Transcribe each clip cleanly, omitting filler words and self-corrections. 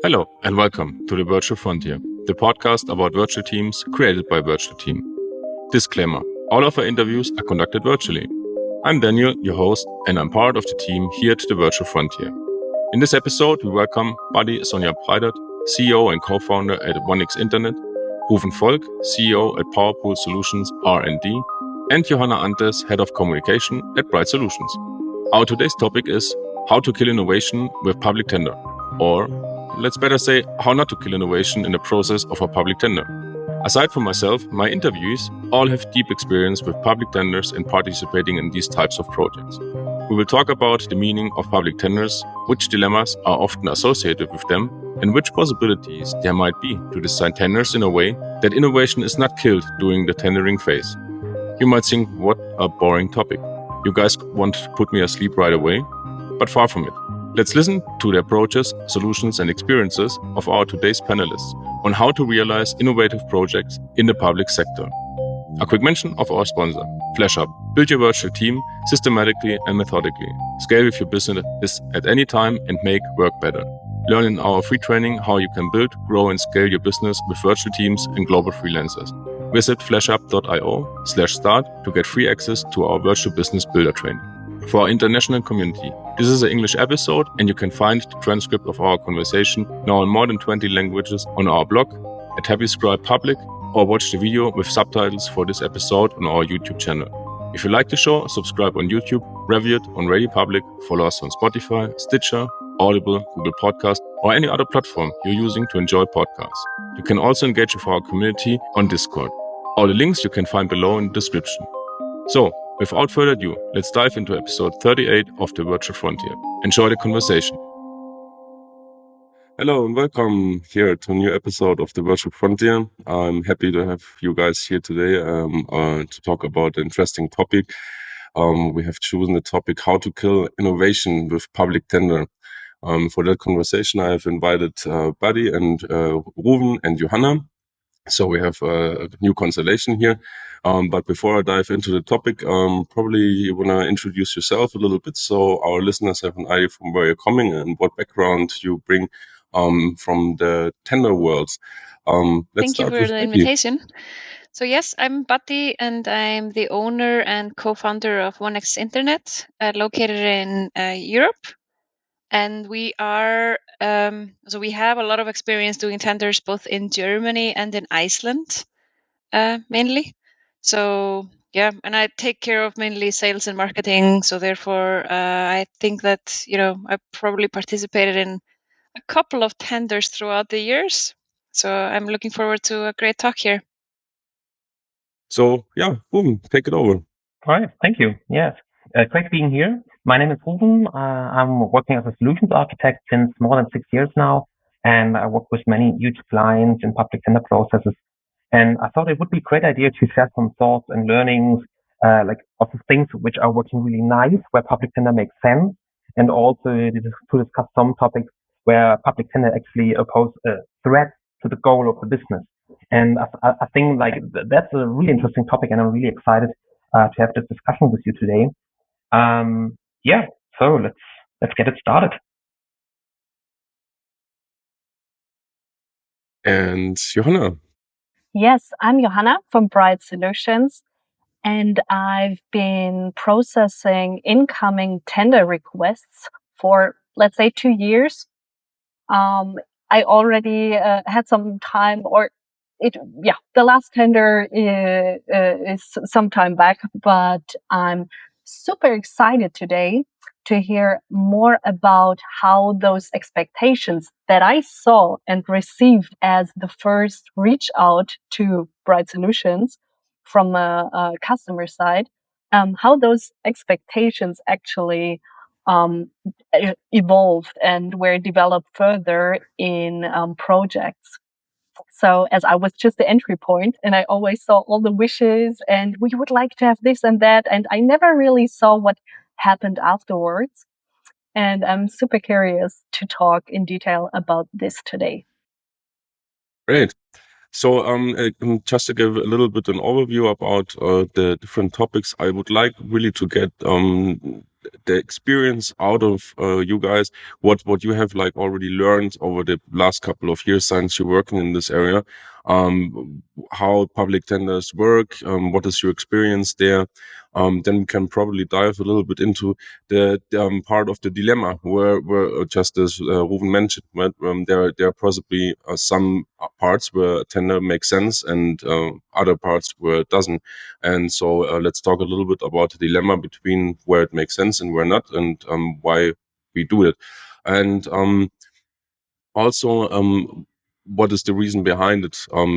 Hello and welcome to the Virtual Frontier, the podcast about virtual teams created by Virtual Team. Disclaimer: all of our interviews are conducted virtually. I'm Daniel, your host, and I'm part of the team here at the Virtual Frontier. In this episode, we welcome Buddy Sonja Preidert, CEO and co-founder at 1x Internet, Ruven Volk, CEO at PowerPool Solutions R&D, and Johanna Antes, Head of Communication at Bright Solutions. Our today's topic is how to kill innovation with public tender, or let's better say, how not to kill innovation in the process of a public tender. Aside from myself, my interviewees all have deep experience with public tenders and participating in these types of projects. We will talk about the meaning of public tenders, which dilemmas are often associated with them, and which possibilities there might be to design tenders in a way that innovation is not killed during the tendering phase. You might think, what a boring topic. You guys want to put me asleep right away? But far from it. Let's listen to the approaches, solutions, and experiences of our today's panelists on how to realize innovative projects in the public sector. A quick mention of our sponsor, FlashUp. Build your virtual team systematically and methodically. Scale with your business at any time and make work better. Learn in our free training how you can build, grow, and scale your business with virtual teams and global freelancers. Visit flashup.io/start to get free access to our virtual business builder training. For our international community, this is an English episode, and you can find the transcript of our conversation now in more than 20 languages on our blog at HappyScribe Public, or watch the video with subtitles for this episode on our YouTube channel. If you like the show, subscribe on YouTube, review it on Radio Public, follow us on Spotify, Stitcher, Audible, Google Podcast, or any other platform you're using to enjoy podcasts. You can also engage with our community on Discord. All the links you can find below in the description. So, without further ado, let's dive into episode 38 of the Virtual Frontier. Enjoy the conversation. Hello and welcome here to a new episode of the Virtual Frontier. I'm happy to have you guys here today to talk about an interesting topic. We have chosen the topic how to kill innovation with public tender. For that conversation, I have invited Buddy and Ruven and Johanna. So we have a new constellation here. But before I dive into the topic, probably you want to introduce yourself a little bit so our listeners have an idea from where you're coming and what background you bring from the tender world. Let's Thank you start for with the Buddy. invitation. So yes, I'm Buddy and I'm the owner and co-founder of 1x Internet, located in Europe. And we are, so we have a lot of experience doing tenders both in Germany and in Iceland, mainly. So yeah, and I take care of mainly sales and marketing. So therefore, I think that, I probably participated in a couple of tenders throughout the years. So I'm looking forward to a great talk here. So yeah, Ruven, take it over. All right, thank you. Yes, great being here. My name is Ruven. I'm working as a solutions architect since more than 6 years now, and I work with many huge clients in public tender processes. And I thought it would be a great idea to share some thoughts and learnings, of the things which are working really nice, where public tender makes sense, and also to discuss some topics where public tender actually oppose a threat to the goal of the business. And I think that's a really interesting topic, and I'm really excited to have this discussion with you today. So let's get it started. And Johanna. Yes, I'm Johanna from Bright Solutions, and I've been processing incoming tender requests for, let's say, 2 years. I already had some time, the last tender is some time back, but I'm super excited today to hear more about how those expectations that I saw and received as the first reach out to Bright Solutions from a customer side, how those expectations actually evolved and were developed further in projects. So as I was just the entry point and I always saw all the wishes and we would like to have this and that, and I never really saw what happened afterwards. And I'm super curious to talk in detail about this today. Great. So just to give a little bit an overview about the different topics, I would like really to get the experience out of you guys, what you have like already learned over the last couple of years since you're working in this area, how public tenders work, what is your experience there. Then we can probably dive a little bit into the part of the dilemma where just as Ruven mentioned, right, there are possibly some parts where a tender makes sense and other parts where it doesn't. And so let's talk a little bit about the dilemma between where it makes sense and where not, and why we do it. And also, what is the reason behind it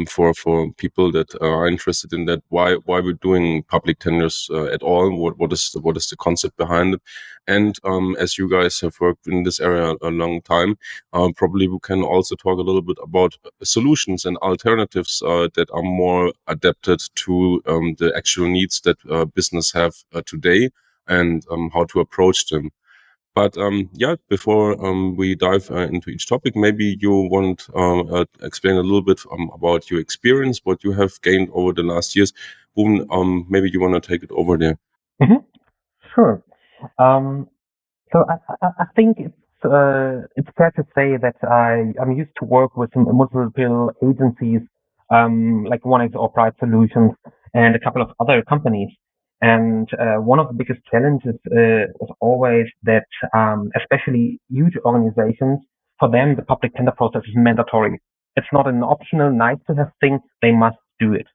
for people that are interested in that? Why we're doing public tenders at all? What is the concept behind it? And as you guys have worked in this area a long time, probably we can also talk a little bit about solutions and alternatives that are more adapted to the actual needs that business have today, and how to approach them. But yeah, before we dive into each topic, maybe you want explain a little bit about your experience, what you have gained over the last years. Ruben, maybe you want to take it over there. Sure. So I think it's fair to say that I'm used to work with multiple agencies, like OneX or Bright Solutions and a couple of other companies. And one of the biggest challenges is always that, especially huge organizations, for them the public tender process is mandatory. It's not an optional, nice to have thing. They must do it.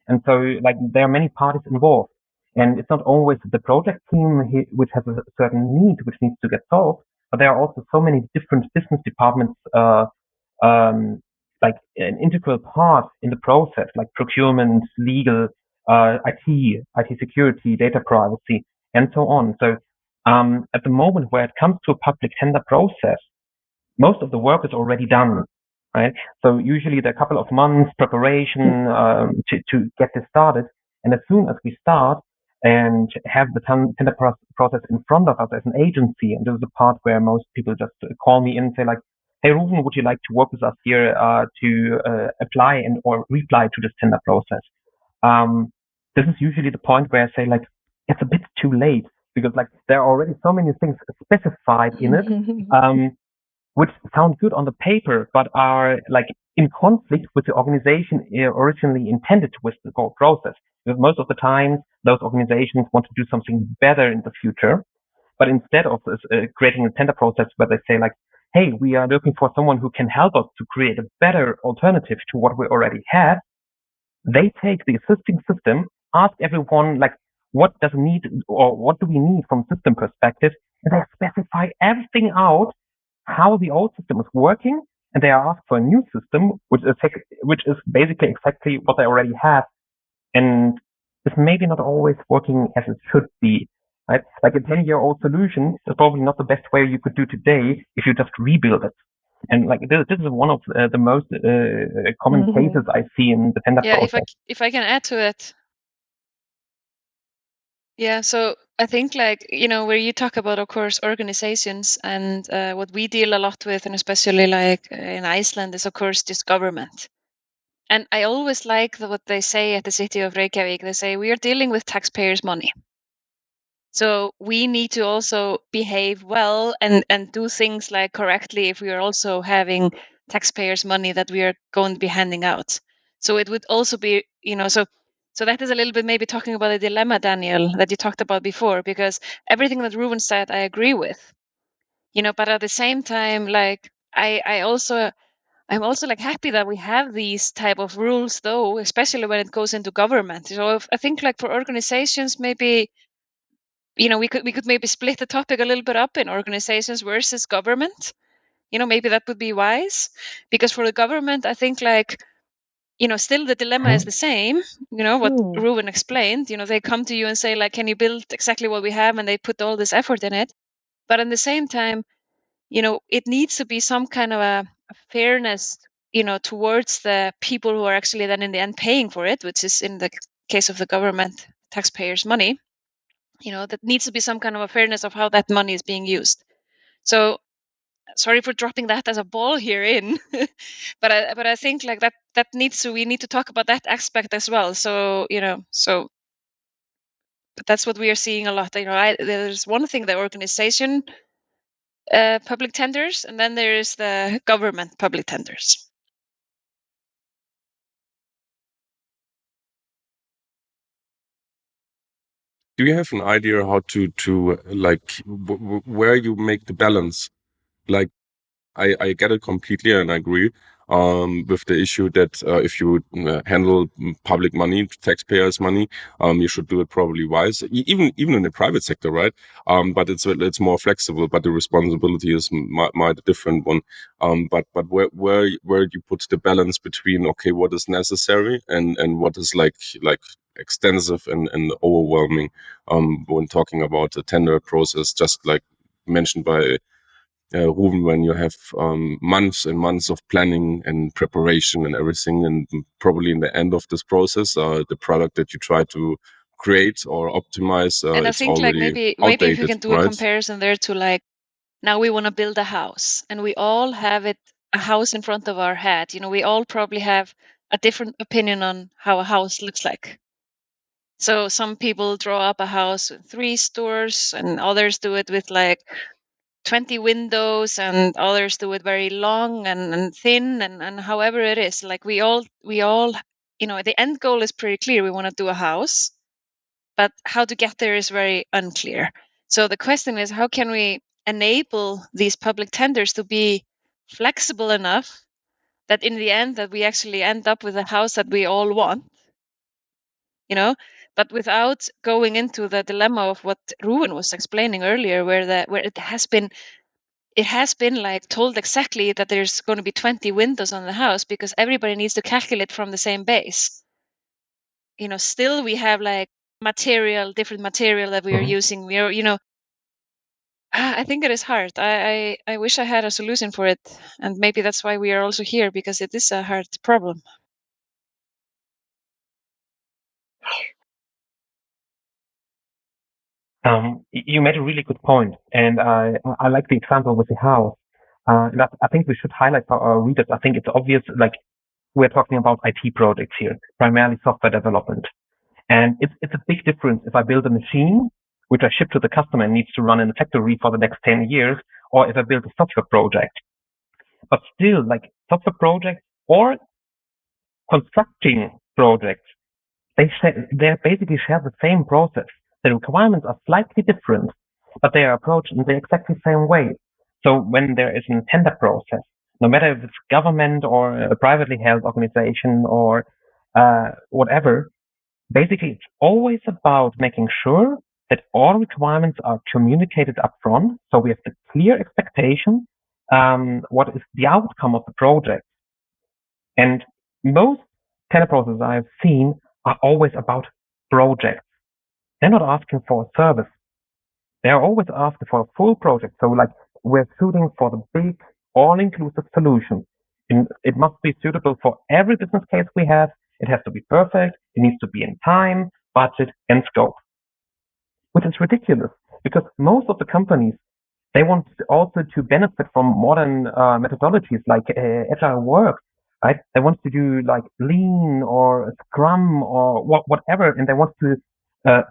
And so, like, there are many parties involved. And it's not always the project team which has a certain need which needs to get solved, but there are also so many different business departments, like an integral part in the process, like procurement, legal, IT security, data privacy, and so on. So at the moment where it comes to a public tender process, most of the work is already done, right? So usually there are a couple of months preparation to get this started. And as soon as we start and have the tender process in front of us as an agency, and this is the part where most people just call me in and say like, hey, Ruven, would you like to work with us here to apply and or reply to this tender process? This is usually the point where I say like, it's a bit too late because like there are already so many things specified in it. Which sound good on the paper, but are like in conflict with the organization originally intended with the whole process. Because most of the time, those organizations want to do something better in the future, but instead of creating a tender process where they say like, hey, we are looking for someone who can help us to create a better alternative to what we already have, they take the existing system, ask everyone like, what does it need or what do we need from system perspective, and they specify everything out how the old system is working, and they are asked for a new system, which is basically exactly what they already have, and it's maybe not always working as it should be. Right? Like a 10-year-old solution is probably not the best way you could do today if you just rebuild it. And like this is one of the most common cases I see in the tender process. If I can add to it. Yeah, so I think like, where you talk about, of course, organizations and what we deal a lot with, and especially like in Iceland is, of course, just government. And I always like what they say at the city of Reykjavik. They say, we are dealing with taxpayers' money. So we need to also behave well and do things like correctly if we are also having taxpayers' money that we are going to be handing out. So it would also be, so that is a little bit maybe talking about a dilemma, Daniel, that you talked about before, because everything that Ruven said, I agree with, but at the same time, like I'm also like happy that we have these type of rules, though, especially when it goes into government. So I think like for organizations, maybe, we could maybe split the topic a little bit up in organizations versus government. Maybe that would be wise, because for the government, I think like, still the dilemma is the same, what Ruven explained, they come to you and say like, can you build exactly what we have? And they put all this effort in it. But at the same time, it needs to be some kind of a fairness, towards the people who are actually then in the end paying for it, which is in the case of the government, taxpayers' money. That needs to be some kind of a fairness of how that money is being used. So sorry for dropping that as a ball here in, but I think like that we need to talk about that aspect as well. So, But that's what we are seeing a lot. There's one thing, the organization public tenders, and then there is the government public tenders. Do you have an idea how to like where you make the balance? Like, I get it completely, and I agree with the issue that if you handle public money, taxpayers' money, you should do it probably wise. Even in the private sector, right? But it's more flexible, but the responsibility is might a different one. But where you put the balance between, okay, what is necessary and what is like extensive and overwhelming when talking about the tender process, just like mentioned by Ruben, when you have months and months of planning and preparation and everything, and probably in the end of this process, the product that you try to create or optimize, And I it's think like already maybe if you outdated, can do right? a comparison there to like, now we want to build a house, and we all have a house in front of our head. We all probably have a different opinion on how a house looks like. So some people draw up a house with 3 stores, and others do it with like 20 windows, and others do it very long and thin, and however it is. Like we all the end goal is pretty clear. We want to do a house, but how to get there is very unclear. So the question is, how can we enable these public tenders to be flexible enough that in the end that we actually end up with a house that we all want, but without going into the dilemma of what Ruben was explaining earlier, where it has been like told exactly that there's going to be 20 windows on the house because everybody needs to calculate from the same base. Still we have like different material that we are using. I think it is hard. I wish I had a solution for it, and maybe that's why we are also here, because it is a hard problem. You made a really good point, and I like the example with the house. And I think we should highlight for our readers. I think it's obvious, like we're talking about IT projects here, primarily software development, and it's a big difference if I build a machine which I ship to the customer and needs to run in the factory for the next 10 years, or if I build a software project. But still, like software projects or constructing projects, they basically share the same process. The requirements are slightly different, but they are approached in the exactly same way. So when there is a tender process, no matter if it's government or a privately held organization or whatever, basically it's always about making sure that all requirements are communicated upfront. So we have the clear expectation, what is the outcome of the project. And most tender processes I've seen are always about projects. They're not asking for a service. They're always asking for a full project. So like we're shooting for the big all-inclusive solution. And it must be suitable for every business case we have. It has to be perfect. It needs to be in time, budget, and scope. Which is ridiculous because most of the companies, they want also to benefit from modern methodologies like agile work, right? They want to do like lean or scrum or whatever, and they want to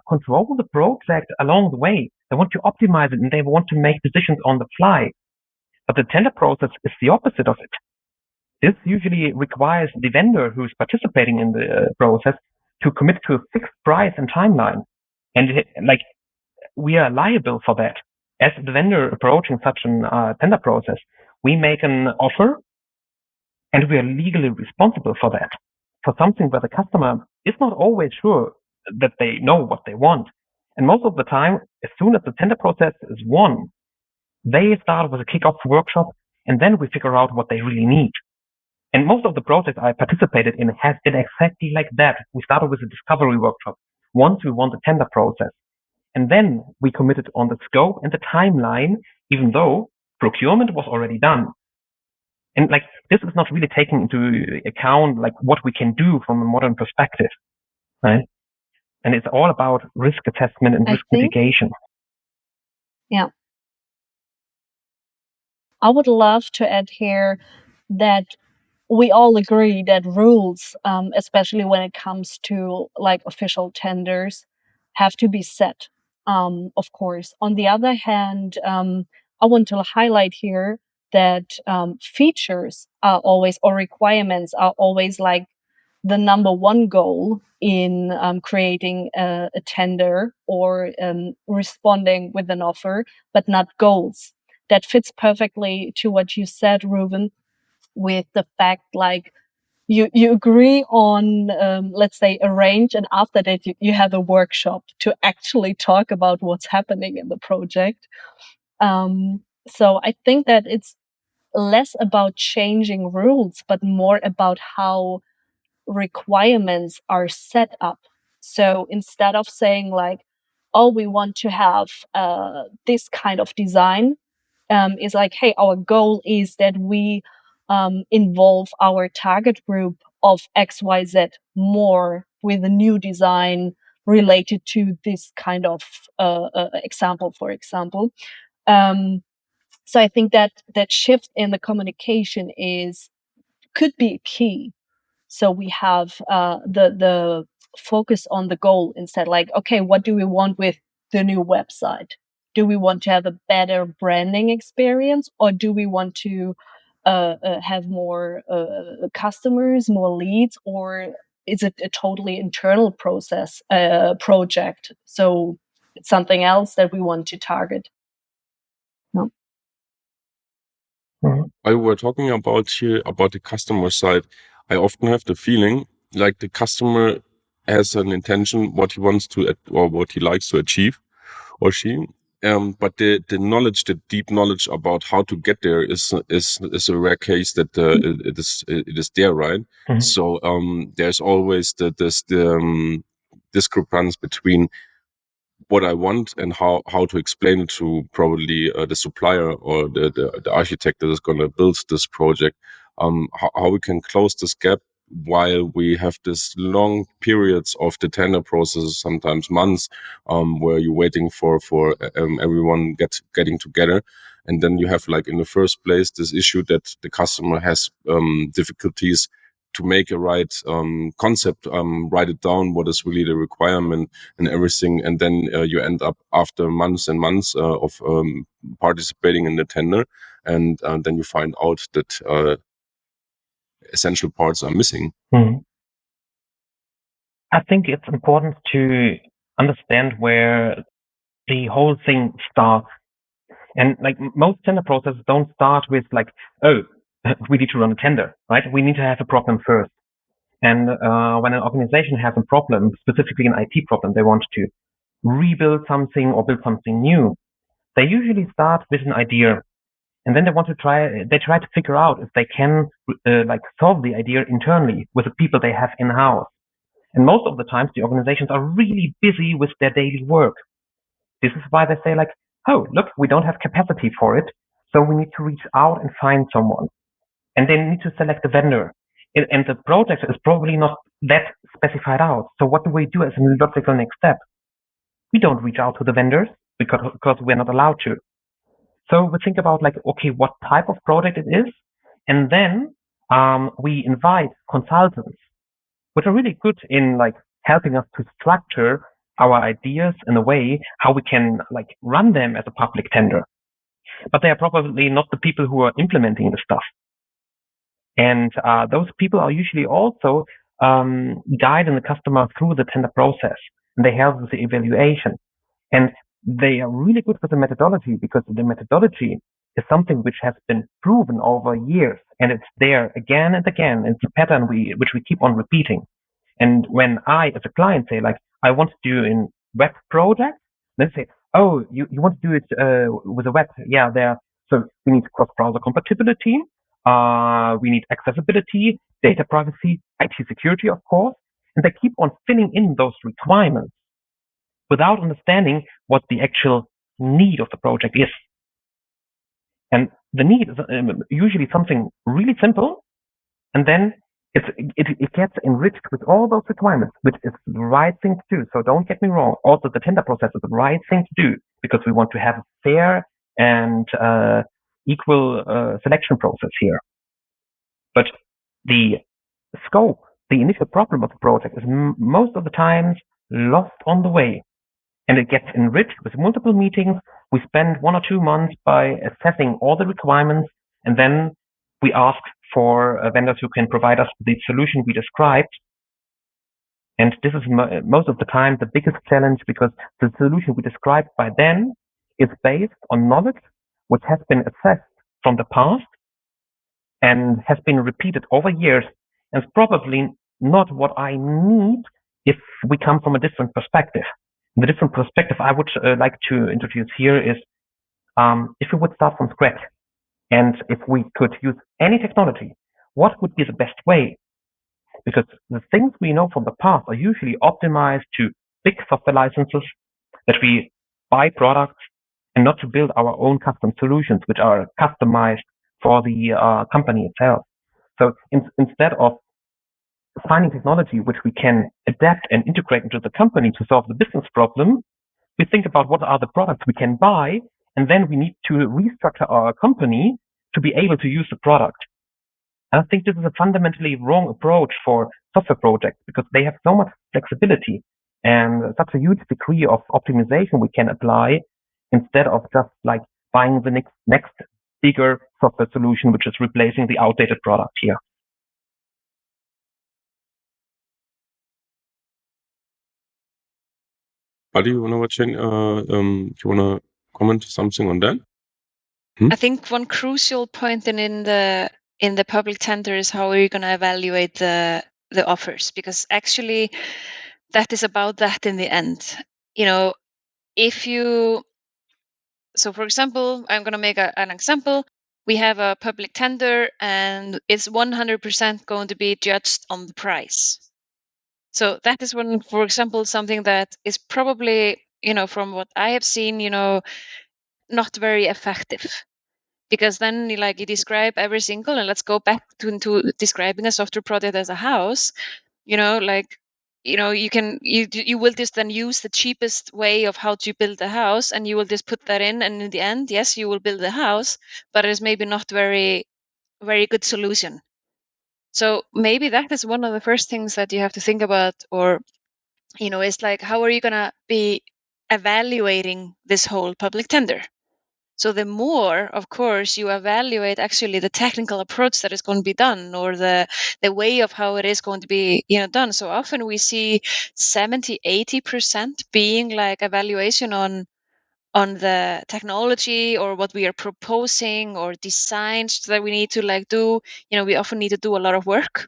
control the project along the way. They want to optimize it and they want to make decisions on the fly. But the tender process is the opposite of it. This usually requires the vendor who's participating in the process to commit to a fixed price and timeline. And we are liable for that. As the vendor approaching such a tender process, we make an offer and we are legally responsible for that. For something where the customer is not always sure that they know what they want. And most of the time, as soon as the tender process is won, they start with a kickoff workshop and then we figure out what they really need. And most of the projects I participated in has been exactly like that. We started with a discovery workshop once we won the tender process. And then we committed on the scope and the timeline, even though procurement was already done. And like this is not really taking into account like what we can do from a modern perspective, right? And it's all about risk assessment and risk mitigation. Yeah. I would love to add here that we all agree that rules, especially when it comes to like official tenders, have to be set, of course. On the other hand, I want to highlight here that features are always, or requirements are always like the number one goal in creating a tender or responding with an offer, but not goals. That fits perfectly to what you said, Reuven, with the fact like you agree on, let's say, a range, and after that you have a workshop to actually talk about what's happening in the project. So I think that it's less about changing rules, but more about how requirements are set up. So instead of saying like, oh, we want to have this kind of design, is like, hey, our goal is that we involve our target group of XYZ more with a new design related to this kind of example, for example. So I think that shift in the communication could be key. So we have the focus on the goal instead. Like, okay, what do we want with the new website? Do we want to have a better branding experience, or do we want to have more customers, more leads, or is it a totally internal process project? So it's something else that we want to target. No. While we're talking about here about the customer side, I often have the feeling like the customer has an intention what he wants to or what he likes to achieve, or she. But the knowledge, the deep knowledge about how to get there is a rare case that it is there, right? Mhm. So there's always this discrepancy between what I want and how to explain it to probably the supplier or the architect that is going to build this project. How we can close this gap while we have this long periods of the tender process, sometimes months, where you're waiting for everyone getting together. And then you have, like, in the first place, this issue that the customer has difficulties to make a right concept, write it down, what is really the requirement and everything. And then you end up after months and months of participating in the tender. And then you find out that essential parts are missing. Mhm. I think it's important to understand where the whole thing starts. And like most tender processes don't start with like, oh, we need to run a tender, right? We need to have a problem first. And when an organization has a problem, specifically an IT problem, they want to rebuild something or build something new, they usually start with an idea. And then they try to figure out if they can like solve the idea internally with the people they have in-house. And most of the times the organizations are really busy with their daily work. This is why they say like, oh, look, we don't have capacity for it, so we need to reach out and find someone. And they need to select a vendor. And the project is probably not that specified out. So what do we do as a logical next step? We don't reach out to the vendors because we're not allowed to. So we think about like, okay, what type of project it is, and then we invite consultants, which are really good in like helping us to structure our ideas in a way how we can like run them as a public tender. But they are probably not the people who are implementing the stuff. And those people are usually also guiding the customer through the tender process, and they help with the evaluation. And they are really good with the methodology, because the methodology is something which has been proven over years, and it's there again and again. It's a pattern which we keep on repeating. And when I, as a client, say like, I want to do a web project, they say, oh, you want to do it with a web? Yeah, there. So we need cross-browser compatibility. We need accessibility, data privacy, IT security, of course. And they keep on filling in those requirements without understanding what the actual need of the project is. And the need is usually something really simple, and then it gets enriched with all those requirements, which is the right thing to do. So don't get me wrong. Also, the tender process is the right thing to do, because we want to have a fair and equal selection process here. But the scope, the initial problem of the project is most of the times lost on the way. And it gets enriched with multiple meetings. We spend 1 or 2 months by assessing all the requirements, and then we ask for vendors who can provide us the solution we described. And this is most of the time the biggest challenge, because the solution we described by then is based on knowledge which has been assessed from the past and has been repeated over years, and is probably not what I need if we come from a different perspective. The different perspective I would like to introduce here is if we would start from scratch and if we could use any technology, what would be the best way? Because the things we know from the past are usually optimized to big software licenses, that we buy products and not to build our own custom solutions, which are customized for the company itself. So instead of finding technology which we can adapt and integrate into the company to solve the business problem, we think about what are the products we can buy, and then we need to restructure our company to be able to use the product. And I think this is a fundamentally wrong approach for software projects, because they have so much flexibility and such a huge degree of optimization we can apply, instead of just like buying the next bigger software solution which is replacing the outdated product here. Adi, you wanna comment something on that? I think one crucial point in the public tender is how are you going to evaluate the offers, because actually that is about that in the end. You know, so for example, I'm going to make an example. We have a public tender and it's 100% going to be judged on the price. So that is one, for example, something that is probably, from what I have seen, not very effective. Because then you describe every single, and let's go back to describing a software product as a house, you will just then use the cheapest way of how to build a house, and you will just put that in, and in the end, yes, you will build a house, but it's maybe not very, very good solution. So maybe that is one of the first things that you have to think about, or it's like, how are you going to be evaluating this whole public tender? So the more, of course, you evaluate actually the technical approach that is going to be done, or the way of how it is going to be done. So often we see 70-80% being like evaluation on the technology or what we are proposing or designs that we need to do. We often need to do a lot of work.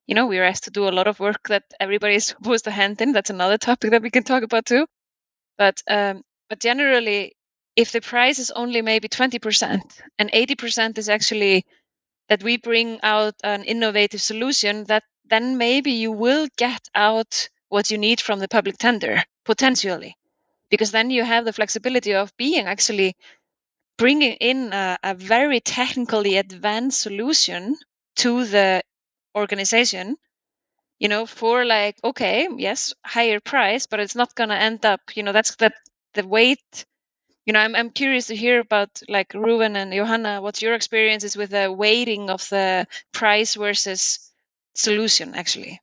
We are asked to do a lot of work that everybody is supposed to hand in. That's another topic that we can talk about too. But generally, if the price is only maybe 20% and 80% is actually that we bring out an innovative solution, that then maybe you will get out what you need from the public tender, potentially. Because then you have the flexibility of being actually bringing in a very technically advanced solution to the organization, for okay, yes, higher price, but it's not going to end up, that's the weight. I'm curious to hear about Ruben and Johanna, what's your experiences with the weighting of the price versus solution, actually?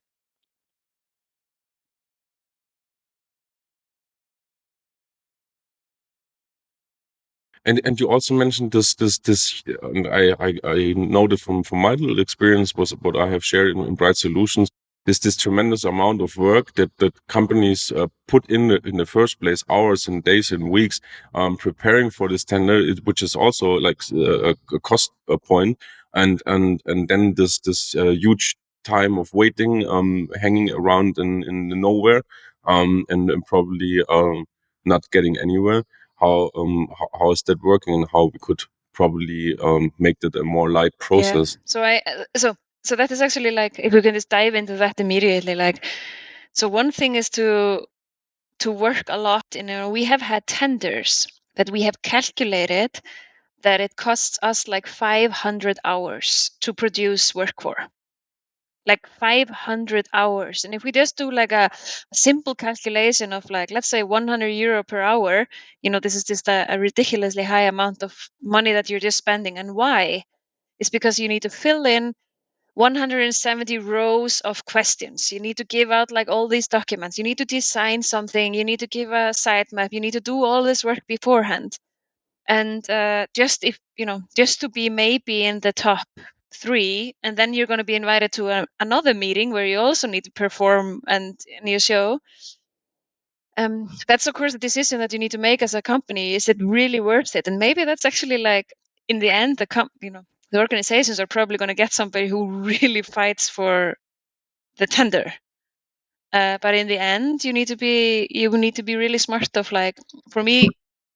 And you also mentioned this, and I know that from my little experience was what I have shared in Bright Solutions. This tremendous amount of work that companies put in the first place, hours and days and weeks, preparing for this tender, which is also like a cost point, and then this huge time of waiting, hanging around in nowhere, and probably not getting anywhere. How is that working, and how we could probably make that a more light process? Yeah. So that is actually if we can just dive into that immediately, so one thing is to work a lot. We have had tenders that we have calculated that it costs us 500 hours to produce work for. 500 hours. And if we just do a simple calculation of let's say 100 euro per hour, this is just a ridiculously high amount of money that you're just spending. And why? It's because you need to fill in 170 rows of questions. You need to give out like all these documents. You need to design something. You need to give a sitemap. You need to do all this work beforehand. And just to be maybe in the top 3, and then you're going to be invited to another meeting where you also need to perform and you show. That's of course a decision that you need to make as a company. Is it really worth it? And maybe that's actually like in the end, the organizations are probably going to get somebody who really fights for the tender. But in the end, you need to be really smart of like, for me,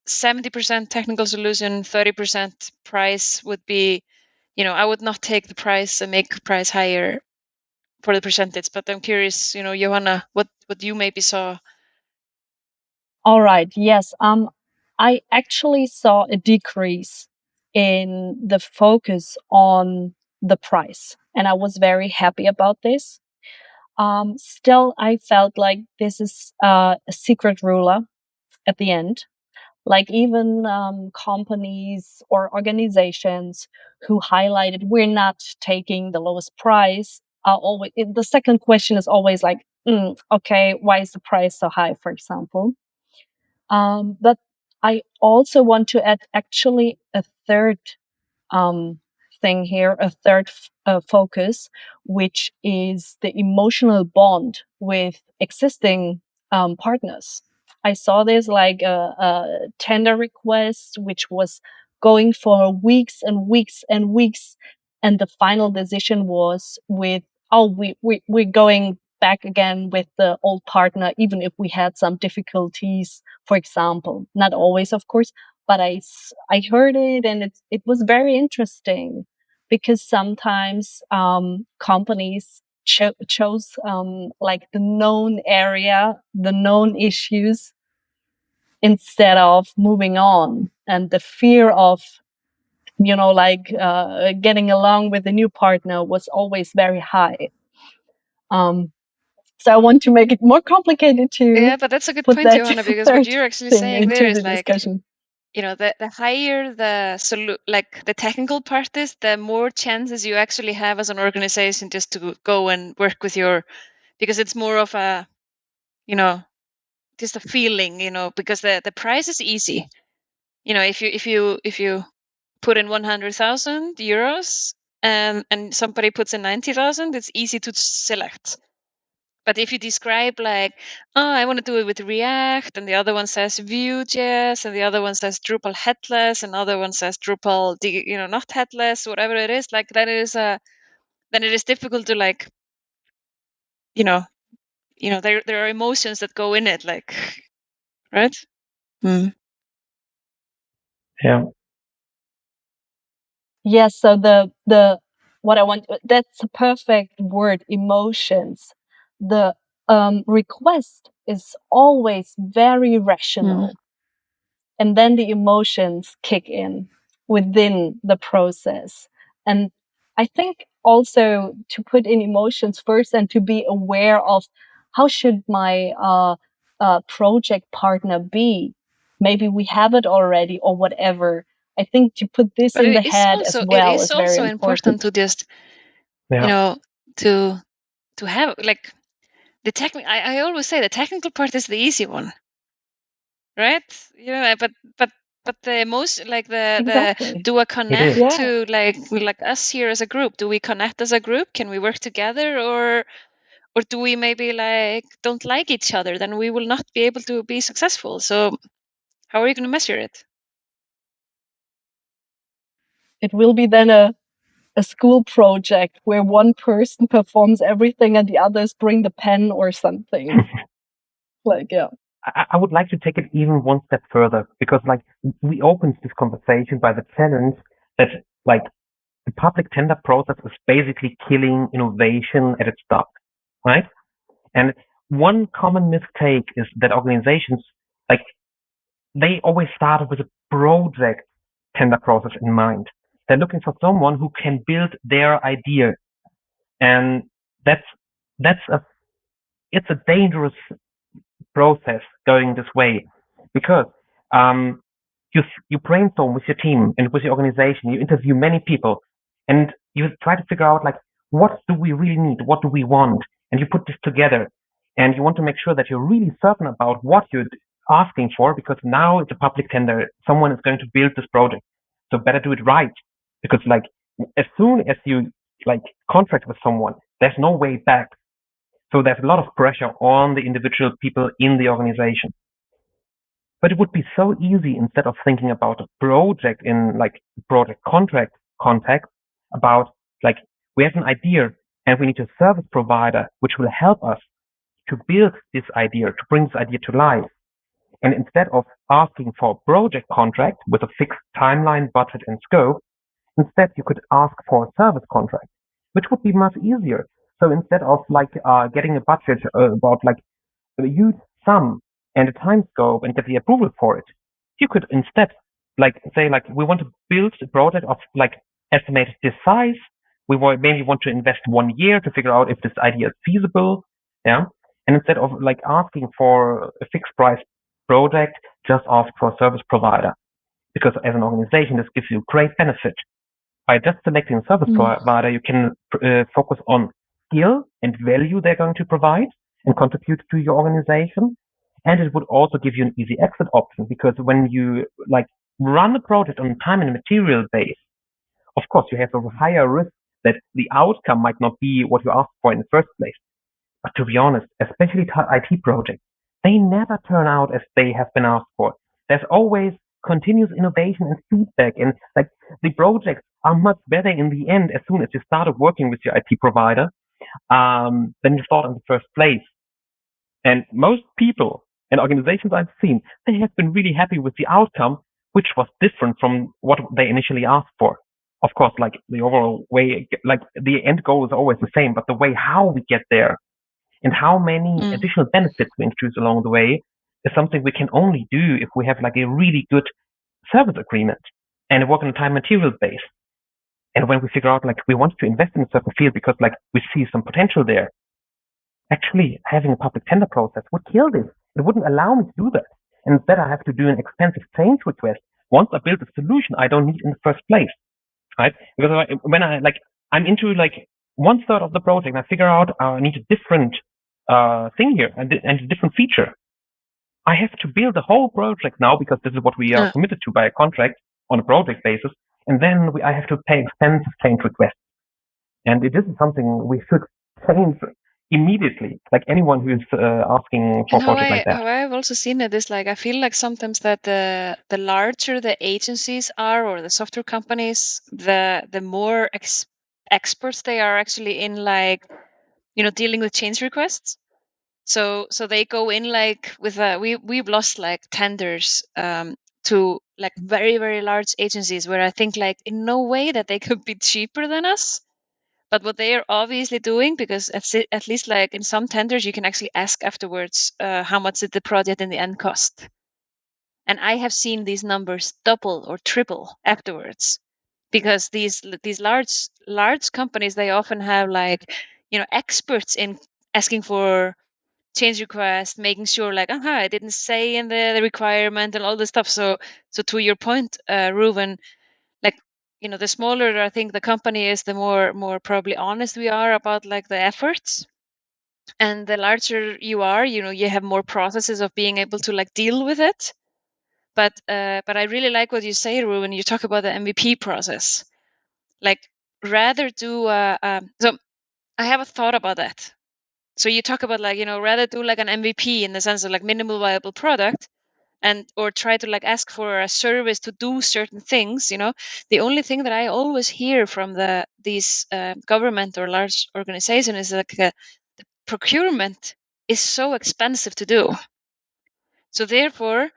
70% technical solution, 30% price would be, I would not take the price and make the price higher for the percentage. But I'm curious, Johanna, what you maybe saw. All right. Yes. I actually saw a decrease in the focus on the price, and I was very happy about this. Still, I felt like this is a secret ruler at the end. Like even companies or organizations who highlighted we're not taking the lowest price are always, the second question is always like, okay, why is the price so high, for example? But I also want to add actually a third thing here, a third focus, which is the emotional bond with existing partners. I saw this like a tender request, which was going for weeks and weeks and weeks. And the final decision was with, we're going back again with the old partner, even if we had some difficulties, for example, not always, of course, but I heard it and it was very interesting because sometimes, companies chose, like the known area, the known issues instead of moving on, and the fear of, getting along with a new partner was always very high. So I want to make it more complicated to. Yeah, but that's a good point, Johanna, because what you're actually saying there is like, discussion. The higher the technical part is, the more chances you actually have as an organization just to go and work with because it's more of a, just a feeling, because the price is easy. If you put in 100,000 euros and somebody puts in 90,000, it's easy to select. But if you describe like, I want to do it with React, and the other one says Vue.js, and the other one says Drupal headless, and the other one says Drupal, not headless, whatever it is, like then it is difficult to like, there are emotions that go in it, like, right? Yeah. Yes. So the what I want, that's a perfect word, emotions. The request is always very rational. And then the emotions kick in within the process. And I think also to put in emotions first and to be aware of how should my project partner be. Maybe we have it already or whatever. I think to put this in the head as well is very also important to just, to have like the technical. I always say the technical part is the easy one, right? But the most like exactly. do I connect to like us here as a group? Do we connect as a group? Can we work together, or do we maybe like don't like each other? Then we will not be able to be successful. So how are you going to measure it? It will be then a school project where one person performs everything and the others bring the pen or something. I would like to take it even one step further, because like we opened this conversation by the challenge that like the public tender process is basically killing innovation at its start, right? And one common mistake is that organizations, like, they always start with a project tender process in mind. They're looking for someone who can build their idea, and it's a dangerous process going this way, because you brainstorm with your team and with your organization, you interview many people, and you try to figure out like what do we really need? What do we want? And you put this together, and you want to make sure that you're really certain about what you're asking for, because now it's a public tender. Someone is going to build this project, so better do it right. Because like as soon as you like contract with someone, there's no way back. So there's a lot of pressure on the individual people in the organization. But it would be so easy, instead of thinking about a project in like project contract context, about like we have an idea and we need a service provider which will help us to build this idea, to bring this idea to life. And instead of asking for a project contract with a fixed timeline, budget, and scope, instead you could ask for a service contract, which would be much easier. So instead of like getting a budget about like a huge sum and a time scope and get the approval for it, you could instead like say like we want to build a project of like estimated this size. We maybe want to invest 1 year to figure out if this idea is feasible. Yeah. And instead of like asking for a fixed price project, just ask for a service provider. Because as an organization, this gives you great benefit. By just selecting a service provider, you can focus on skill and value they're going to provide and contribute to your organization. And it would also give you an easy exit option, because when you like run a project on time and material base, of course you have a higher risk that the outcome might not be what you asked for in the first place. But to be honest, especially IT projects, they never turn out as they have been asked for. There's always continuous innovation and feedback, and like the projects are much better in the end as soon as you started working with your IT provider than you thought in the first place. And most people and organizations I've seen, they have been really happy with the outcome, which was different from what they initially asked for. Of course, like the overall way, like the end goal is always the same, but the way how we get there and how many additional benefits we introduce along the way is something we can only do if we have like a really good service agreement and work on a time material base. And when we figure out like we want to invest in a certain field because like we see some potential there, actually having a public tender process would kill this. It wouldn't allow me to do that. And instead I have to do an expensive change request once I build a solution I don't need in the first place, right? Because when I'm into like 1/3 of the project, I figure out I need a different thing here and a different feature. I have to build the whole project now because this is what we are committed to by a contract on a project basis. And then I have to pay expensive change requests. And this is something we should change immediately, like anyone who's asking for a project like that. How I've also seen it is like I feel like sometimes that the larger the agencies are or the software companies, the more experts they are actually in like dealing with change requests. So they go in like with we've lost like tenders to like very, very large agencies where I think like in no way that they could be cheaper than us. But what they are obviously doing, because at least like in some tenders, you can actually ask afterwards how much did the project in the end cost. And I have seen these numbers double or triple afterwards, because these large companies, they often have like experts in asking for change request, making sure like I didn't say in the requirement and all this stuff. So to your point, Reuven, like the smaller I think the company is, the more probably honest we are about like the efforts. And the larger you are, you have more processes of being able to like deal with it. But I really like what you say, Reuven. You talk about the MVP process. Like rather do so I have a thought about that. So you talk about like rather do like an MVP in the sense of like minimal viable product, and or try to like ask for a service to do certain things. The only thing that I always hear from these government or large organization is like the procurement is so expensive to do. So therefore,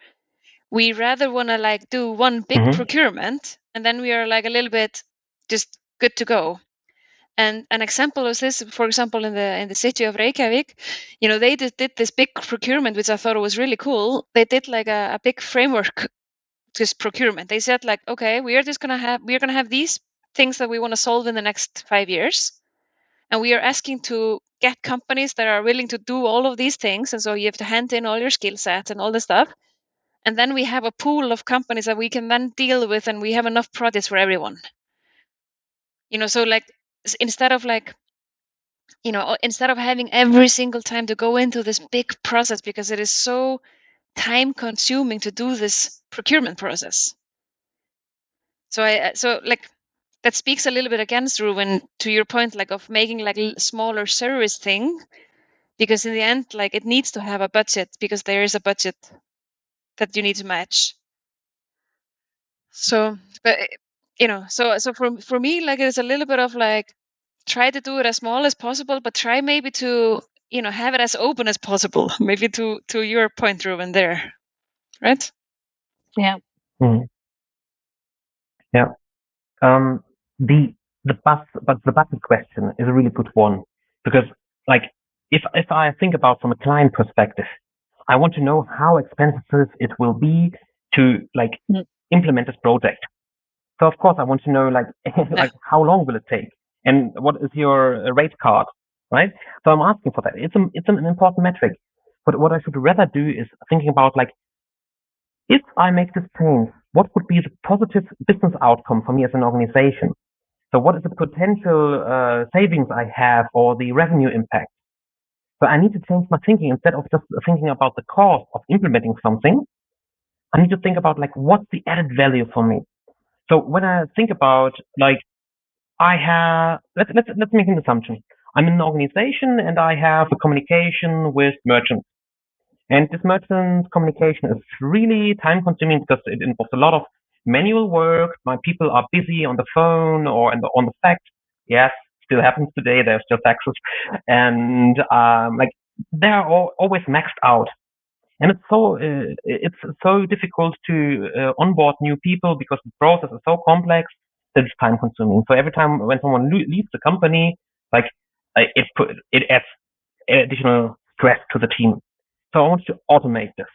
we rather want to like do one big procurement, and then we are like a little bit just good to go. And an example of this, for example, in the city of Reykjavik, they did this big procurement, which I thought was really cool. They did like a big framework to procurement. They said like, okay, we're gonna have these things that we want to solve in the next 5 years, and we are asking to get companies that are willing to do all of these things. And so you have to hand in all your skill sets and all this stuff. And then we have a pool of companies that we can then deal with, and we have enough projects for everyone. So like instead of like instead of having every single time to go into this big process, because it is so time consuming to do this procurement process. So that speaks a little bit against Ruben, to your point, like of making like a smaller service thing, because in the end, like it needs to have a budget, because there is a budget that you need to match. So, but so for me, like it's a little bit of like, try to do it as small as possible, but try maybe to have it as open as possible. Maybe to your point, Ruben, there, right? Yeah. Mm. Yeah. The budget question is a really good one, because like if I think about from a client perspective, I want to know how expensive it will be to like implement this project. So of course I want to know like like how long will it take, and what is your rate card, right? So I'm asking for that. It's an important metric. But what I should rather do is thinking about like, if I make this change, what would be the positive business outcome for me as an organization? So what is the potential savings I have, or the revenue impact? So I need to change my thinking. Instead of just thinking about the cost of implementing something, I need to think about like, what's the added value for me? So when I think about like, I have, let's make an assumption. I'm in an organization and I have a communication with merchants. And this merchant communication is really time consuming because it involves a lot of manual work. My people are busy on the phone or on the fax. Yes, still happens today. There's still faxes, and like they're always maxed out. And it's so difficult to onboard new people because the process is so complex that it's time consuming. So every time when someone leaves the company, like it adds additional stress to the team. So I want to automate this.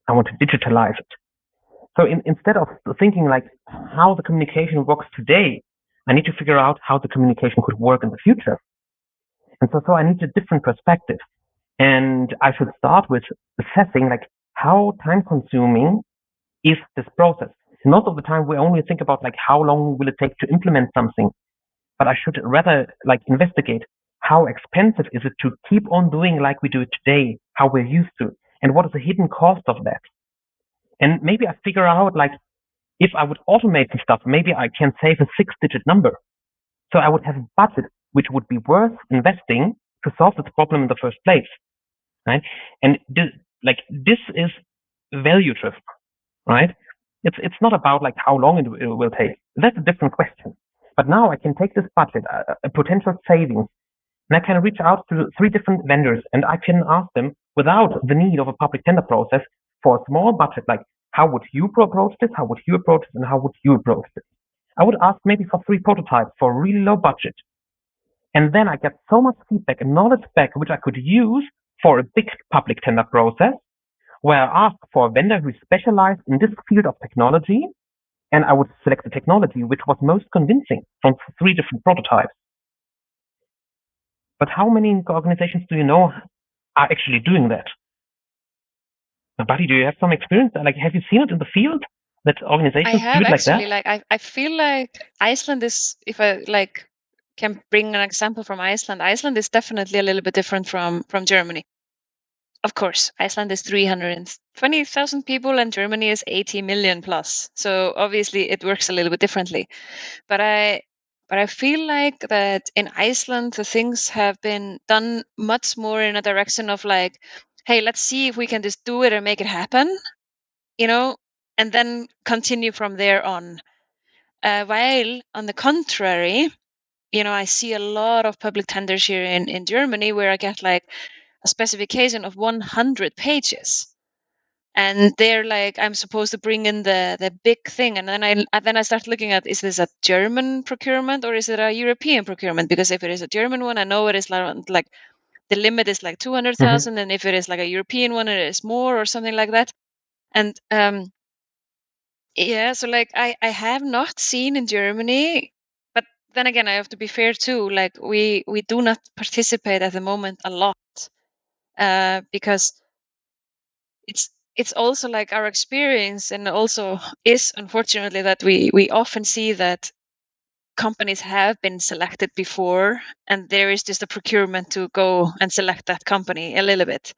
I want to digitalize it. So instead of thinking like how the communication works today, I need to figure out how the communication could work in the future. And so I need a different perspective. And I should start with assessing like how time consuming is this process. Most of the time we only think about like how long will it take to implement something, but I should rather like investigate how expensive is it to keep on doing like we do it today, how we're used to, and what is the hidden cost of that. And maybe I figure out like, if I would automate some stuff, maybe I can save a 6-digit number. So I would have a budget which would be worth investing to solve this problem in the first place, right? And this is value driven, right? It's not about like how long it will take. That's a different question. But now I can take this budget, a potential savings, and I can reach out to 3 different vendors, and I can ask them without the need of a public tender process for a small budget, like how would you approach this, how would you approach this, and how would you approach this? I would ask maybe for 3 prototypes for a really low budget. And then I get so much feedback and knowledge back, which I could use for a big public tender process, where I ask for a vendor who is specialized in this field of technology, and I would select the technology which was most convincing from 3 different prototypes. But how many organizations do you know are actually doing that? Buddy, do you have some experience? Like, have you seen it in the field that organizations I have do it actually, like that? like I feel like Iceland is, if I like can bring an example from Iceland, Iceland is definitely a little bit different from Germany. Of course, Iceland is 320,000 people and Germany is 80 million plus. So obviously it works a little bit differently. But I feel like that in Iceland the things have been done much more in a direction of like, hey, let's see if we can just do it and make it happen, and then continue from there on. While on the contrary, I see a lot of public tenders here in Germany where I get like a specification of 100 pages. And they're like, I'm supposed to bring in the big thing, and then I start looking at, is this a German procurement or is it a European procurement? Because if it is a German one, I know it is like the limit is like 200,000, and if it is like a European one, it is more or something like that. And yeah, so like I have not seen in Germany, but then again, I have to be fair too. Like we do not participate at the moment a lot, because it's also like our experience, and also is unfortunately that we often see that companies have been selected before, and there is just a procurement to go and select that company a little bit.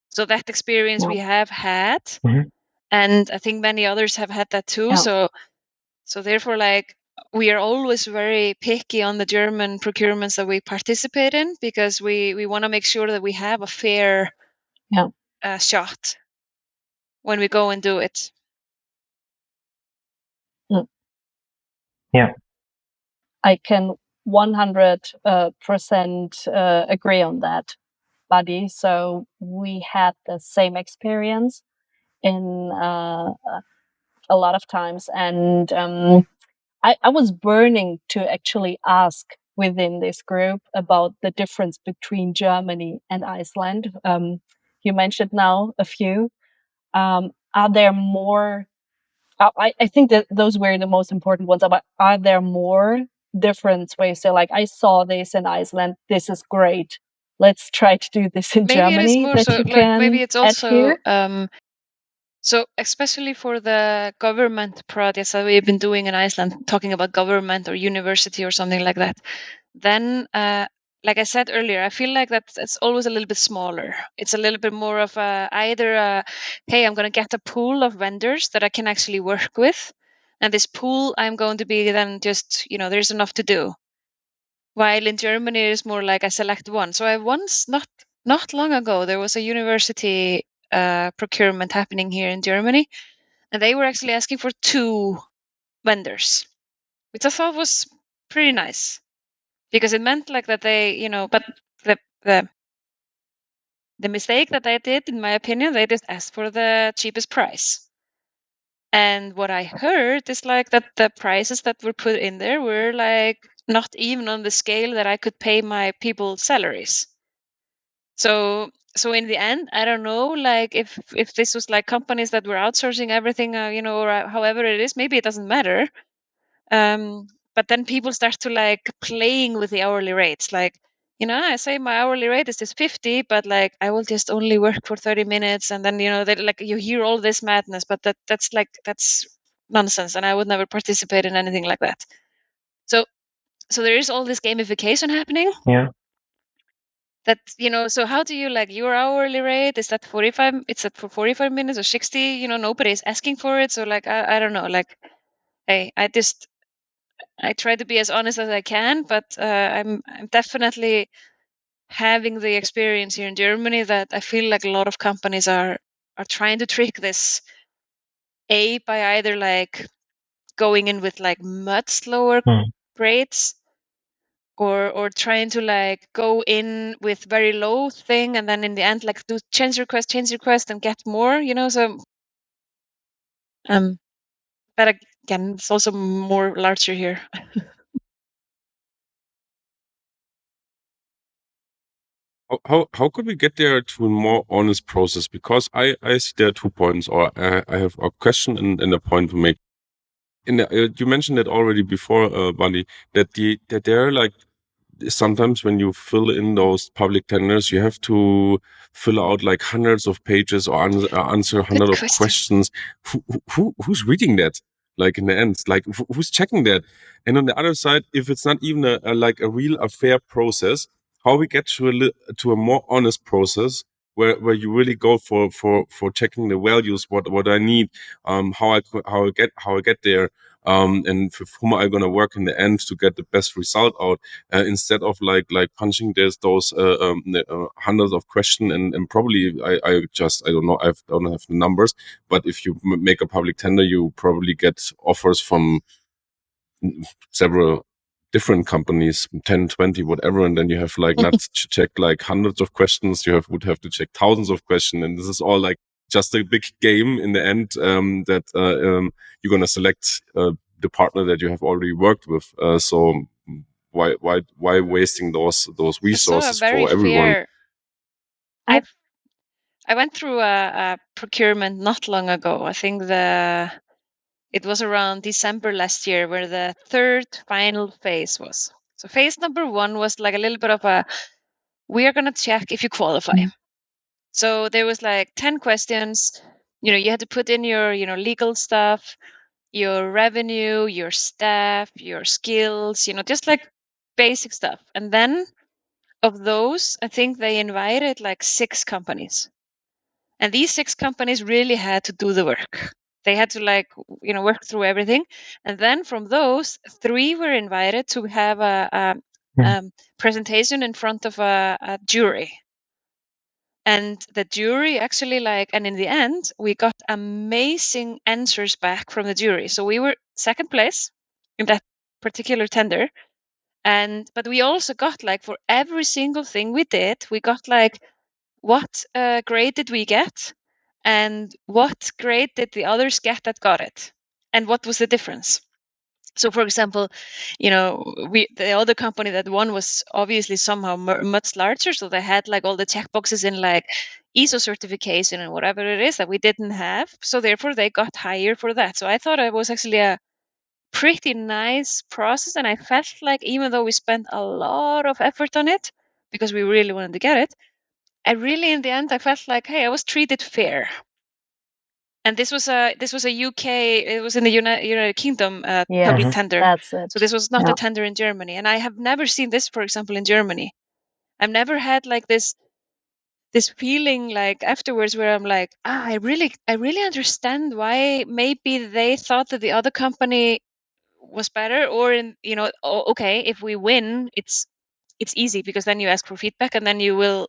So that experience we have had, and I think many others have had that too. Yeah. So therefore, like, we are always very picky on the German procurements that we participate in, because we want to make sure that we have a fair shot when we go and do it. Yeah. I can 100% agree on that, Buddy. So we had the same experience in a lot of times, and I was burning to actually ask within this group about the difference between Germany and Iceland. You mentioned now a few. Are there more? I think that those were the most important ones. But are there more different ways? So, like, I saw this in Iceland. This is great. Let's try to do this in Maybe Germany. it is more that so, you like, can maybe it's add also here? so especially for the government projects that we've been doing in Iceland, talking about government or university or something like that, then like I said earlier, I feel like that it's always a little bit smaller. It's a little bit more of either hey, I'm going to get a pool of vendors that I can actually work with, and this pool I'm going to be then just, there's enough to do. While in Germany, it is more like I select one. So I once, not long ago, there was a university procurement happening here in Germany, and they were actually asking for 2 vendors, which I thought was pretty nice, because it meant like that they, but the mistake that they did, in my opinion, they just asked for the cheapest price. And what I heard is like that the prices that were put in there were like not even on the scale that I could pay my people's salaries. So in the end, I don't know, like if this was like companies that were outsourcing everything, or however it is, maybe it doesn't matter. But then people start to like playing with the hourly rates. Like, I say my hourly rate is just 50, but like I will just only work for 30 minutes, and then they like, you hear all this madness, but that's nonsense, and I would never participate in anything like that. So there is all this gamification happening. Yeah. That, so how do you like your hourly rate? Is that 45? It's at for 45 minutes or 60? Nobody is asking for it. So like, I don't know. Like, hey, I try to be as honest as I can, but I'm definitely having the experience here in Germany that I feel like a lot of companies are trying to trick this by either like going in with like much slower rates, or trying to like go in with very low thing, and then in the end like do change request and get more, so but again, it's also more larger here. How could we get there to a more honest process? Because I see there are 2 points, or I have a question and a point to make. You mentioned it already before, Bunny, that there are like sometimes when you fill in those public tenders, you have to fill out like hundreds of pages or answer hundreds of questions. Who's reading that? Like in the end, like who's checking that? And on the other side, if it's not even a real fair process, how we get to a more honest process where you really go for checking the values, what I need, how I get there, and with whom am I going to work in the end to get the best result out, instead of like punching those hundreds of questions, and probably I don't know, I don't have the numbers, but if you make a public tender, you probably get offers from several different companies, 10, 20, whatever, and then you have like not to check like hundreds of questions, would have to check thousands of questions, and this is all like just a big game in the end, that you're going to select the partner that you have already worked with. So why wasting those resources for everyone? I went through a procurement not long ago. I think it was around December last year, where the 3rd final phase was. So phase number 1 was like a little bit of we are going to check if you qualify. So there was like 10 questions. You had to put in your legal stuff. your revenue, your staff, your skills, just like basic stuff. And then of those, I think they invited like 6 companies. And these 6 companies really had to do the work. They had to work through everything. And then from those, 3 were invited to have a presentation in front of a jury. And the jury actually and in the end, we got amazing answers back from the jury. So we were second place in that particular tender. But we also got for every single thing we did, we got what grade did we get? And what grade did the others get that got it? And what was the difference? So, for example, the other company that won was obviously somehow much larger. So they had all the checkboxes in ISO certification and whatever it is that we didn't have. So therefore, they got higher for that. So I thought it was actually a pretty nice process. And I felt like even though we spent a lot of effort on it because we really wanted to get it, I really, in the end, I felt like, hey, I was treated fair. And this was a UK. It was in the United Kingdom public tender. That's it. So this was not a tender in Germany. And I have never seen this, for example, in Germany. I've never had this feeling afterwards where I'm like, I really understand why maybe they thought that the other company was better, or okay, if we win, it's easy because then you ask for feedback and then you will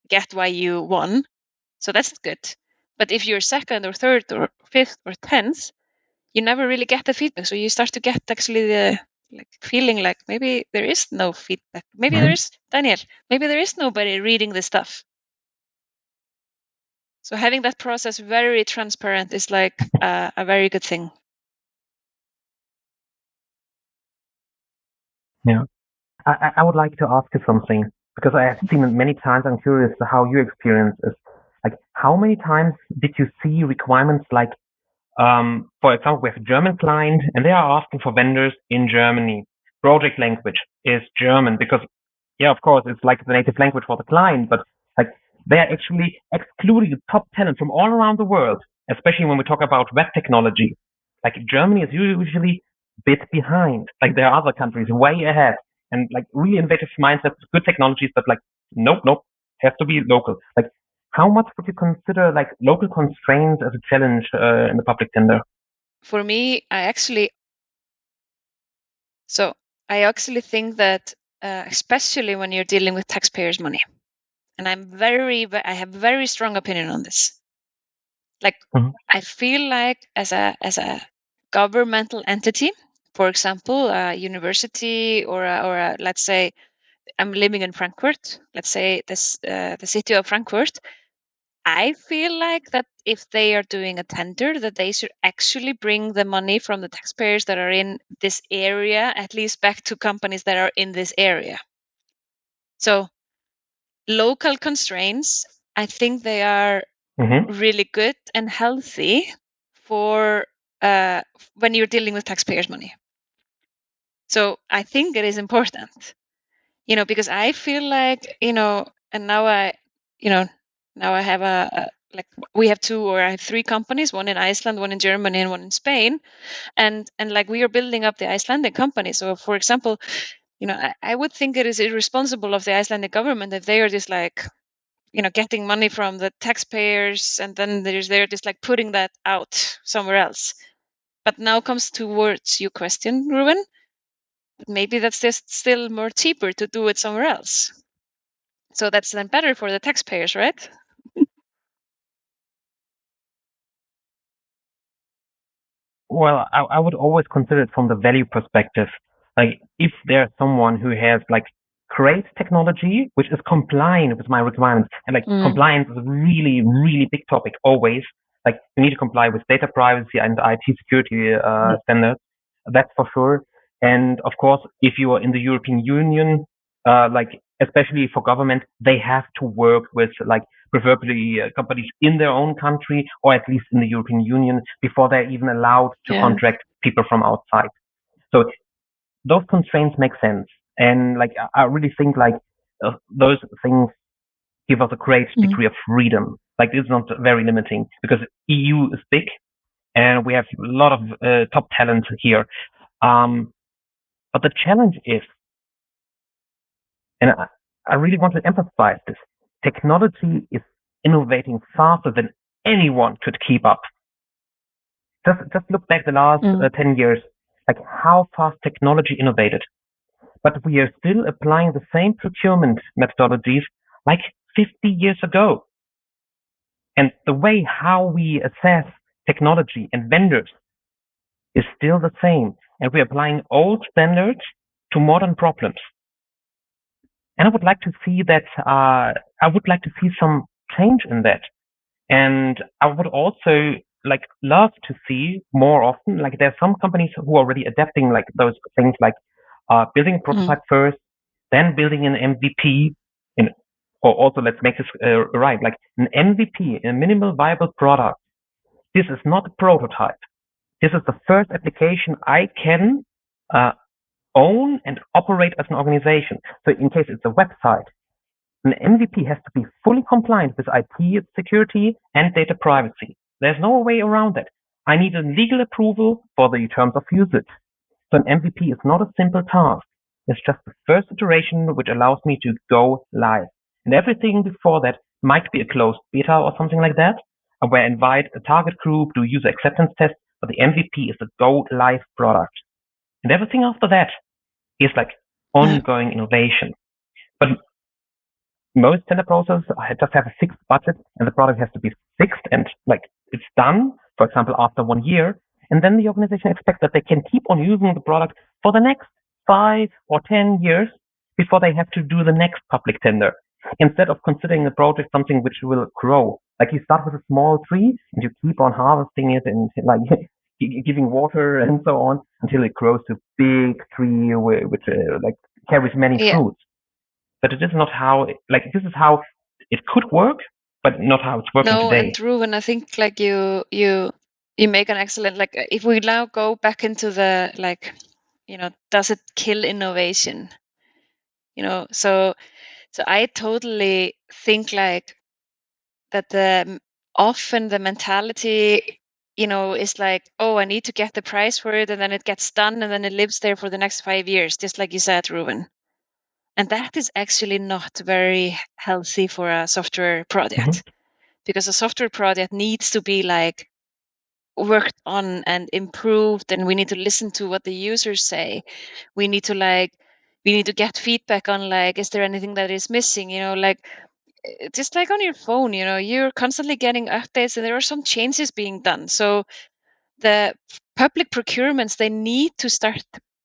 get why you won. So that's good. But if you're second or third or fifth or 10th, you never really get the feedback. So you start to get actually the feeling like maybe there is no feedback. Maybe there is, Daniel, maybe there is nobody reading this stuff. So having that process very transparent is a very good thing. Yeah. I would like to ask you something, because I have seen it many times. I'm curious how your experience is. How many times did you see requirements for example, we have a German client and they are asking for vendors in Germany. Project language is German because, yeah, of course, it's the native language for the client, but they are actually excluding the top talent from all around the world, especially when we talk about web technology. Germany is usually a bit behind. There are other countries way ahead and really innovative mindsets, good technologies, but nope, has to be local. How much would you consider local constraints as a challenge in the public tender? For me, I actually think that especially when you're dealing with taxpayers' money, and I have very strong opinion on this. I feel as a governmental entity, for example, a university or let's say I'm living in Frankfurt. Let's say the city of Frankfurt. I feel that if they are doing a tender, that they should actually bring the money from the taxpayers that are in this area, at least back to companies that are in this area. So local constraints, I think they are really good and healthy for when you're dealing with taxpayers' money. So I think it is important, because I feel and now I have we have 2 or I have 3 companies, one in Iceland, one in Germany, and one in Spain. And we are building up the Icelandic company. So for example, I would think it is irresponsible of the Icelandic government if they are just getting money from the taxpayers and then they're just putting that out somewhere else. But now comes towards your question, Ruben. Maybe that's just still more cheaper to do it somewhere else. So that's then better for the taxpayers, right? Well, I would always consider it from the value perspective. If there's someone who has great technology, which is compliant with my requirements, and compliance is a really, really big topic always. You need to comply with data privacy and IT security standards. That's for sure. And of course, if you are in the European Union, especially for government, they have to work with preferably companies in their own country or at least in the European Union before they're even allowed to contract people from outside. So those constraints make sense. And I really think those things give us a great degree of freedom. It's not very limiting because EU is big and we have a lot of top talent here. But the challenge is, and I really want to emphasize this, technology is innovating faster than anyone could keep up. Just look back the last 10 years, like how fast technology innovated. But we are still applying the same procurement methodologies like 50 years ago. And the way how we assess technology and vendors is still the same. And we're applying old standards to modern problems. And I would like to see that, I would like to see some change in that. And I would also love to see more often, like there are some companies who are already adapting like those things like building a prototype first, then building an MVP, or also let's make this right, like an MVP, a minimal viable product. This is not a prototype. This is the first application I can own and operate as an organization. So in case it's a website, an MVP has to be fully compliant with IP security and data privacy. There's no way around it. I need a legal approval for the terms of usage. So an MVP is not a simple task. It's just the first iteration which allows me to go live. And everything before that might be a closed beta or something like that, where I invite a target group, do user acceptance tests, but the MVP is a go live product. And everything after that is like ongoing innovation. But most tender processes just have a fixed budget and the product has to be fixed and like it's done, for example, after 1 year. And then the organization expects that they can keep on using the product for the next 5 or 10 years before they have to do the next public tender. Instead of considering the project something which will grow. Like you start with a small tree and you keep on harvesting it and like giving water and so on until it grows to a big tree which like carries many fruits. But it is not how, like this is how it could work, but not how it's working today. No, and Ruben, I think like you make an excellent, like if we now go back into the like, does it kill innovation? So I totally think like that often the mentality, is like, oh, I need to get the price for it, and then it gets done, and then it lives there for the next 5 years, just like you said, Ruben. And that is actually not very healthy for a software project, because a software project needs to be like worked on and improved, and we need to listen to what the users say. We need to get feedback on like, is there anything that is missing? Like just like on your phone, you're constantly getting updates and there are some changes being done. So the public procurements, they need to start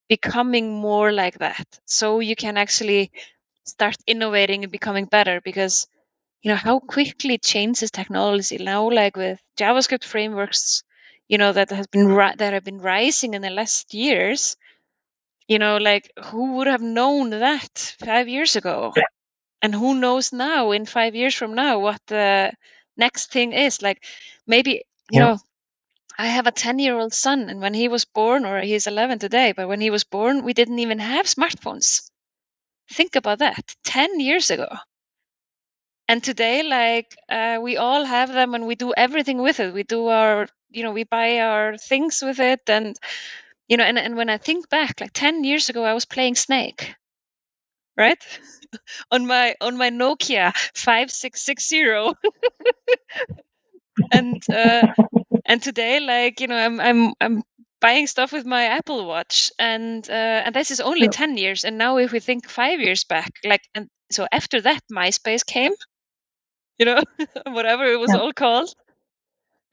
becoming more like that. So you can actually start innovating and becoming better, because how quickly it changes technology now, like with JavaScript frameworks, that have been rising in the last years. Like who would have known that 5 years ago? And who knows now in 5 years from now what the next thing is? Like maybe, I have a 10-year-old son, and when he was born, or he's 11 today, but when he was born, we didn't even have smartphones. Think about that, 10 years ago. And today, like we all have them, and we do everything with it. We do our, we buy our things with it, and and when I think back, like 10 years ago, I was playing Snake, right? on my Nokia 5660. And today, like I'm buying stuff with my Apple Watch, and this is only 10 years. And now if we think 5 years back, like, and so after that MySpace came, whatever it was all called,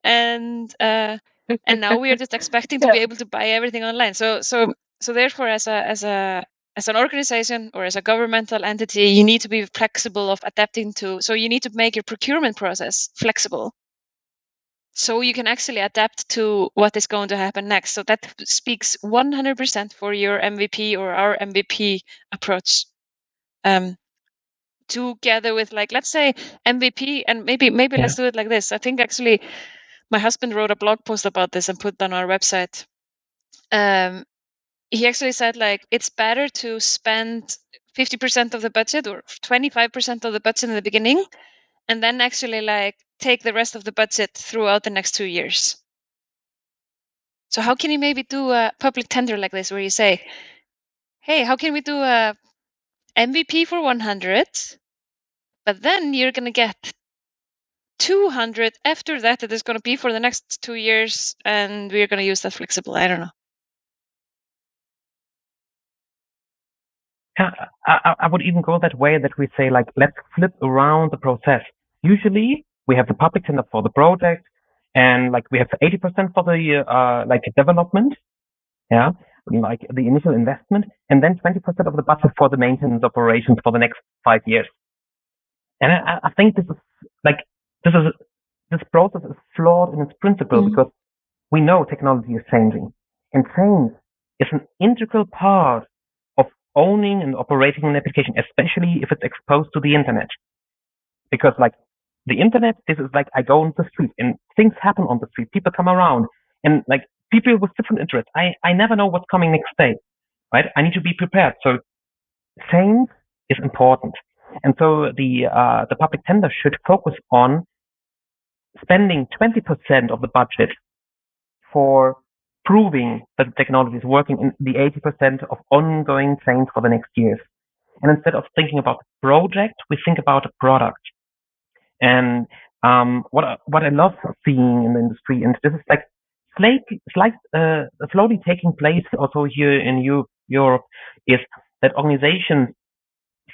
and now we are just expecting to be able to buy everything online. So therefore, as an organization or as a governmental entity, you need to be flexible of adapting to. So you need to make your procurement process flexible, so you can actually adapt to what is going to happen next. So that speaks 100% for your MVP or our MVP approach. Together with, like, let's say MVP, and maybe let's do it like this. I think actually my husband wrote a blog post about this and put it on our website. He actually said, like, it's better to spend 50% of the budget or 25% of the budget in the beginning, and then actually like take the rest of the budget throughout the next 2 years. So how can you maybe do a public tender like this where you say, hey, how can we do a MVP for 100, but then you're going to get 200 after that is going to be for the next 2 years, and we're going to use that flexible. I don't know. I would even go that way, that we say, like, let's flip around the process. Usually we have the public tender for the project, and like we have 80% for the like development, yeah, like the initial investment, and then 20% of the budget for the maintenance operations for the next 5 years. And I think this process is flawed in its principle, because we know technology is changing, and change is an integral part of owning and operating an application, especially if it's exposed to the internet. Because like the internet, this is like, I go on the street and things happen on the street. People come around, and like people with different interests. I never know what's coming next day, right? I need to be prepared. So change is important. And so the public tender should focus on spending 20% of the budget for proving that the technology is working, in the 80% of ongoing change for the next years. And instead of thinking about the project, we think about a product. And what I love seeing in the industry, and this is like slowly taking place also here in Europe, is that organizations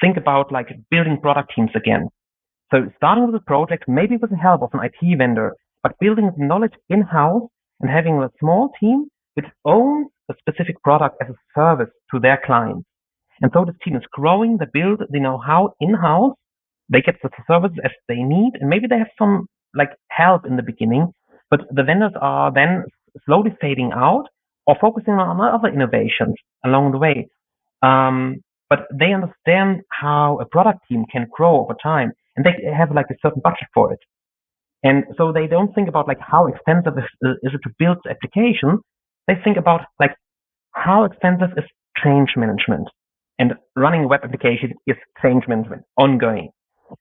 think about like building product teams again. So starting with a project, maybe with the help of an IT vendor, but building the knowledge in-house and having a small team which owns a specific product as a service to their clients. And so this team is growing, they build the know-how in-house, they get the services as they need, and maybe they have some like help in the beginning, but the vendors are then slowly fading out or focusing on other innovations along the way. But they understand how a product team can grow over time, and they have like a certain budget for it. And so they don't think about like how expensive is it to build the application. They think about like how expensive is change management, and running a web application is change management ongoing.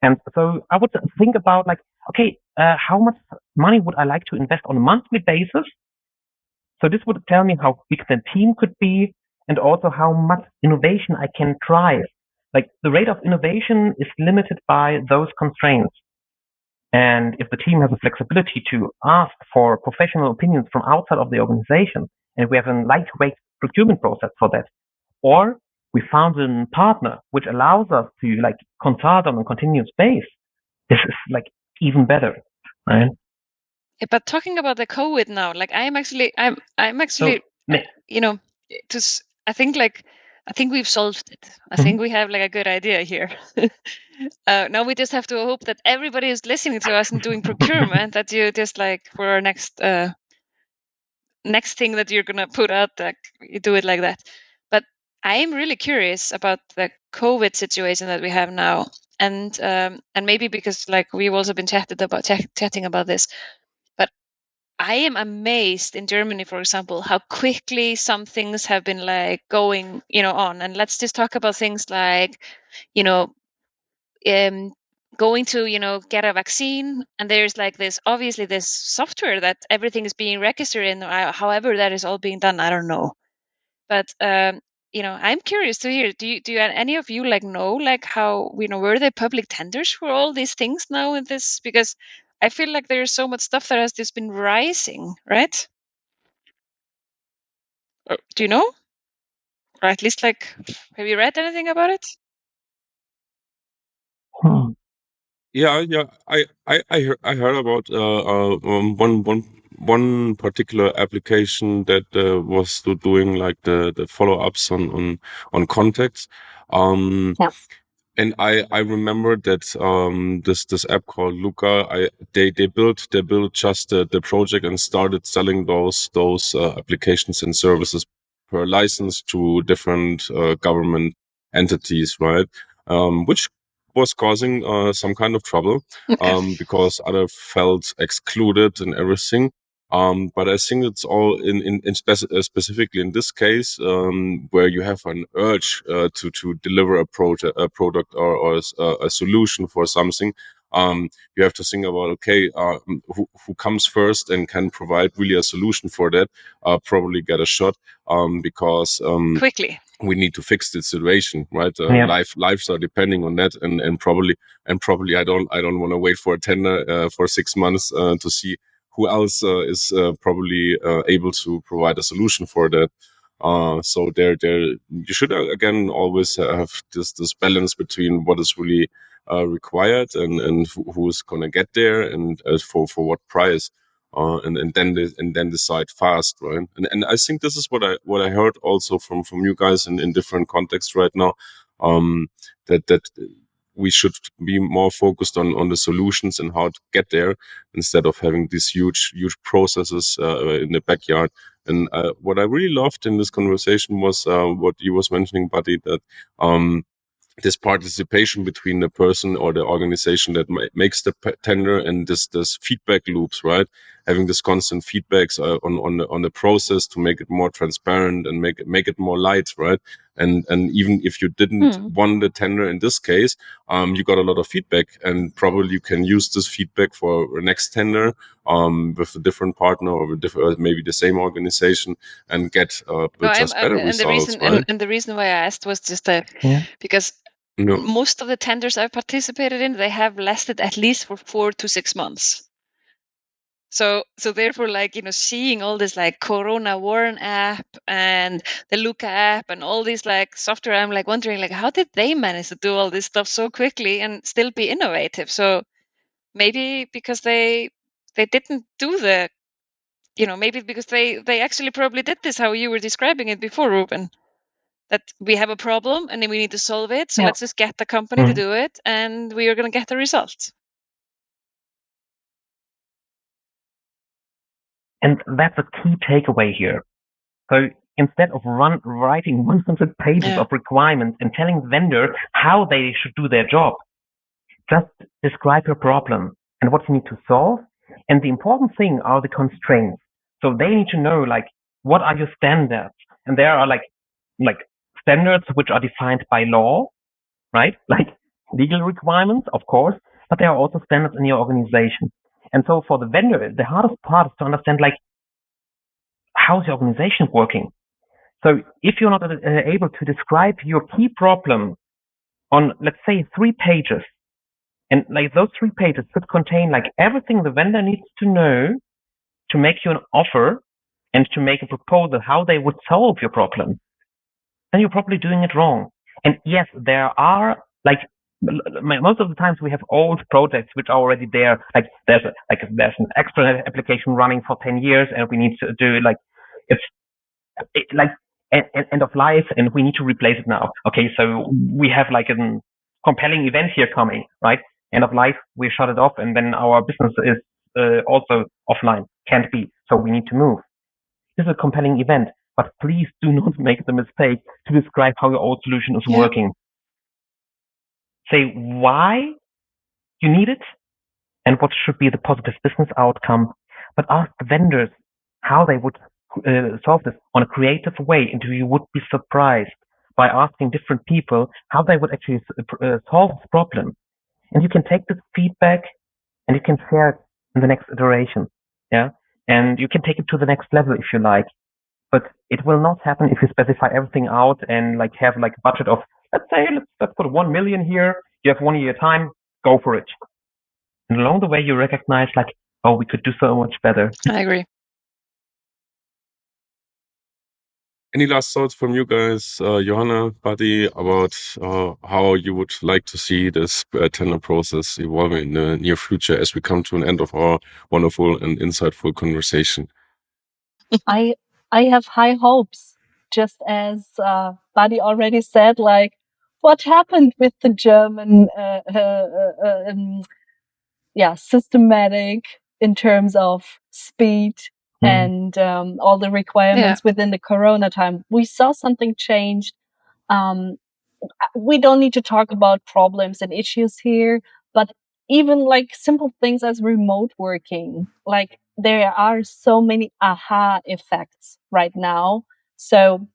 And so I would think about like, okay, how much money would I like to invest on a monthly basis? So this would tell me how big the team could be, and also how much innovation I can drive. Like the rate of innovation is limited by those constraints. And if the team has the flexibility to ask for professional opinions from outside of the organization, and we have a lightweight procurement process for that, or we found a partner which allows us to like consult on a continuous basis, this is like even better, right? Yeah, but talking about the COVID now, like I'm actually, you know, I think we've solved it. I think we have like a good idea here. Now we just have to hope that everybody is listening to us and doing procurement, that you just like for our next thing that you're gonna put out, like you do it like that. But I am really curious about the COVID situation that we have now, and maybe because like we've also been chatting about this. I am amazed in Germany, for example, how quickly some things have been like going, on. And let's just talk about things like, going to, get a vaccine. And there's like obviously this software that everything is being registered in. However, that is all being done, I don't know. But, I'm curious to hear, do any of you like know like how, were there public tenders for all these things now in this? Because I feel like there's so much stuff that has just been rising, right? Do you know? Or at least like, have you read anything about it? Yeah. I heard about one particular application that was doing like the follow-ups on contacts. Yeah. And I remember that this app called Luca, they built just the project and started selling those applications and services per license to different government entities, right? Which was causing some kind of trouble because others felt excluded and everything. But I think it's all specifically in this case where you have an urge to deliver a product or a solution for something. you have to think about, okay, who comes first and can provide really a solution for that, probably get a shot, because quickly. we need to fix the situation, right? Yeah. Lives are depending on that, and probably I don't want to wait for a tender for 6 months to see who else is probably able to provide a solution for that. So there you should again always have this balance between what is really required and who's gonna get there, and for what price. And then decide fast, right? And I think this is what I heard also from you guys in different contexts right now, that we should be more focused on the solutions and how to get there, instead of having these huge processes in the backyard. And what I really loved in this conversation was what you was mentioning, Buddy, that this participation between the person or the organization that makes the tender, and this feedback loops, right? Having this constant feedbacks on the process to make it more transparent and make it more light, right? And even if you didn't won the tender in this case, you got a lot of feedback, and probably you can use this feedback for the next tender with a different partner or with maybe the same organization, and get just better results, right? And the reason why I asked was just that because most of the tenders I've participated in, they have lasted at least for 4 to 6 months. So therefore, like, seeing all this like Corona Warn app and the Luca app and all these like software, I'm like wondering, like, how did they manage to do all this stuff so quickly and still be innovative? So maybe because they didn't do the, maybe because they actually probably did this how you were describing it before, Ruben. That we have a problem and then we need to solve it. So let's just get the company to do it, and we are going to get the result. And that's a key takeaway here. So instead of writing 100 pages of requirements and telling the vendor how they should do their job, just describe your problem and what you need to solve. And the important thing are the constraints. So they need to know, like, what are your standards? And there are like standards which are defined by law, right? Like legal requirements, of course, but there are also standards in your organization. And so for the vendor, the hardest part is to understand, like, how's your organization working? So if you're not able to describe your key problem on, let's say, 3 pages, and like those 3 pages could contain like everything the vendor needs to know to make you an offer and to make a proposal how they would solve your problem, then you're probably doing it wrong. And yes, there are like most of the times we have old projects which are already there. Like there's an extra application running for 10 years, and we need to do like end of life, and we need to replace it now. Okay, so we have like a compelling event here coming, right? End of life, we shut it off, and then our business is also offline. Can't be. So we need to move. This is a compelling event, but please do not make the mistake to describe how your old solution is working. Say why you need it and what should be the positive business outcome, but ask the vendors how they would solve this on a creative way, and you would be surprised by asking different people how they would actually solve this problem. And you can take this feedback and you can share it in the next iteration. And you can take it to the next level if you like, but it will not happen if you specify everything out and like have like a budget of, let's put 1 million here. You have 1 year time, go for it. And along the way you recognize like, oh, we could do so much better. I agree. Any last thoughts from you guys, Johanna, Buddy, about how you would like to see this tender process evolving in the near future as we come to an end of our wonderful and insightful conversation? I have high hopes, just as Buddy already said. Like, what happened with the German systematic in terms of speed and all the requirements within the Corona time? We saw something changed. We don't need to talk about problems and issues here, but even like simple things as remote working, like there are so many aha effects right now. So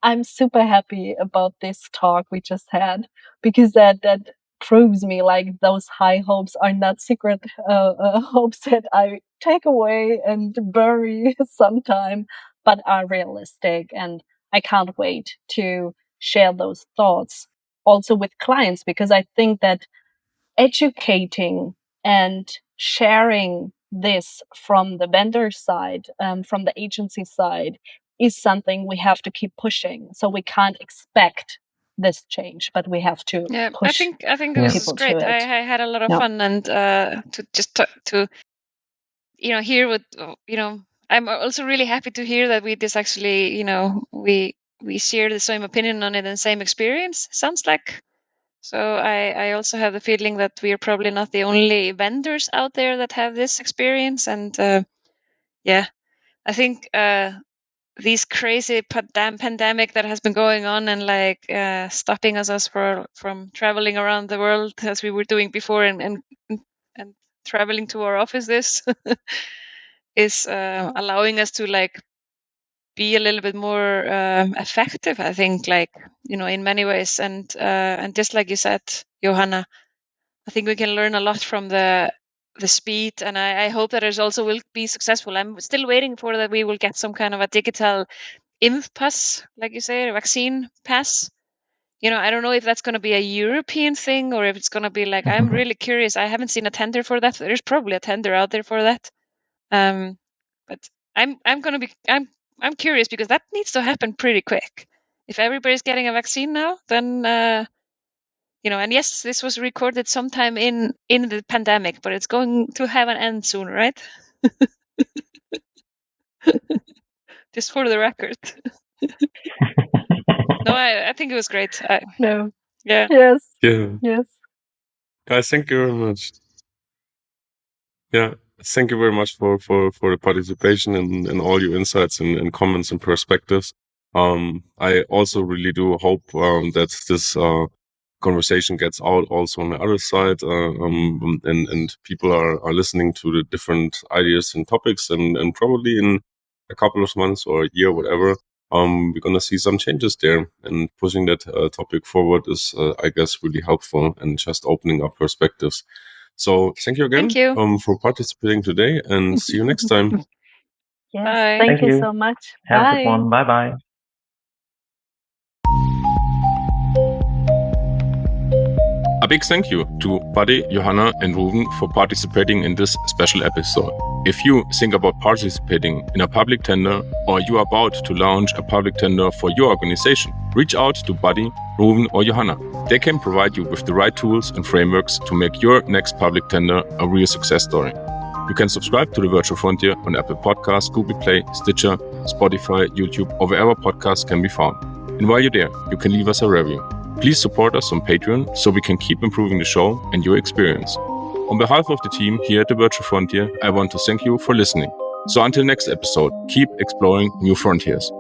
I'm super happy about this talk we just had, because that proves me like those high hopes are not secret hopes that I take away and bury sometime, but are realistic. And I can't wait to share those thoughts also with clients, because I think that educating and sharing this from the vendor side, from the agency side, is something we have to keep pushing. So we can't expect this change, but we have to push. I think it was people great. to it. I had a lot of fun, and to just to hear what I'm also really happy to hear that we just actually we share the same opinion on it and same experience. Sounds like. So I also have the feeling that we are probably not the only vendors out there that have this experience, and I think these crazy pandemic that has been going on and like stopping us from traveling around the world as we were doing before and traveling to our offices is allowing us to like be a little bit more effective, I think, like in many ways, and just like you said, Johanna, I think we can learn a lot from the speed, and I hope that it also will be successful. I'm still waiting for that we will get some kind of a digital pass, like you say, a vaccine pass. I don't know if that's going to be a European thing or if it's going to be like, I'm really curious. I haven't seen a tender for that. There's probably a tender out there for that. But I'm curious because that needs to happen pretty quick. If everybody's getting a vaccine now, then and yes, this was recorded sometime in the pandemic, but it's going to have an end soon, right? Just for the record. No, I think it was great. No. Yeah. Yes. Yeah. Yes. Guys, thank you very much. Yeah. Thank you very much for the participation and all your insights and comments and perspectives. I also really do hope that this conversation gets out also on the other side, and people are listening to the different ideas and topics, and probably in a couple of months or a year, whatever, we're going to see some changes there, and pushing that topic forward is, I guess, really helpful and just opening up perspectives. So thank you again for participating today, and see you next time. Yes, bye. Thank you so much. Have Bye. a good one. Bye-bye. A big thank you to Buddy, Johanna, and Ruben for participating in this special episode. If you think about participating in a public tender or you are about to launch a public tender for your organization, reach out to Buddy, Ruben, or Johanna. They can provide you with the right tools and frameworks to make your next public tender a real success story. You can subscribe to The Virtual Frontier on Apple Podcasts, Google Play, Stitcher, Spotify, YouTube, or wherever podcasts can be found. And while you're there, you can leave us a review. Please support us on Patreon so we can keep improving the show and your experience. On behalf of the team here at The Virtual Frontier, I want to thank you for listening. So until next episode, keep exploring new frontiers.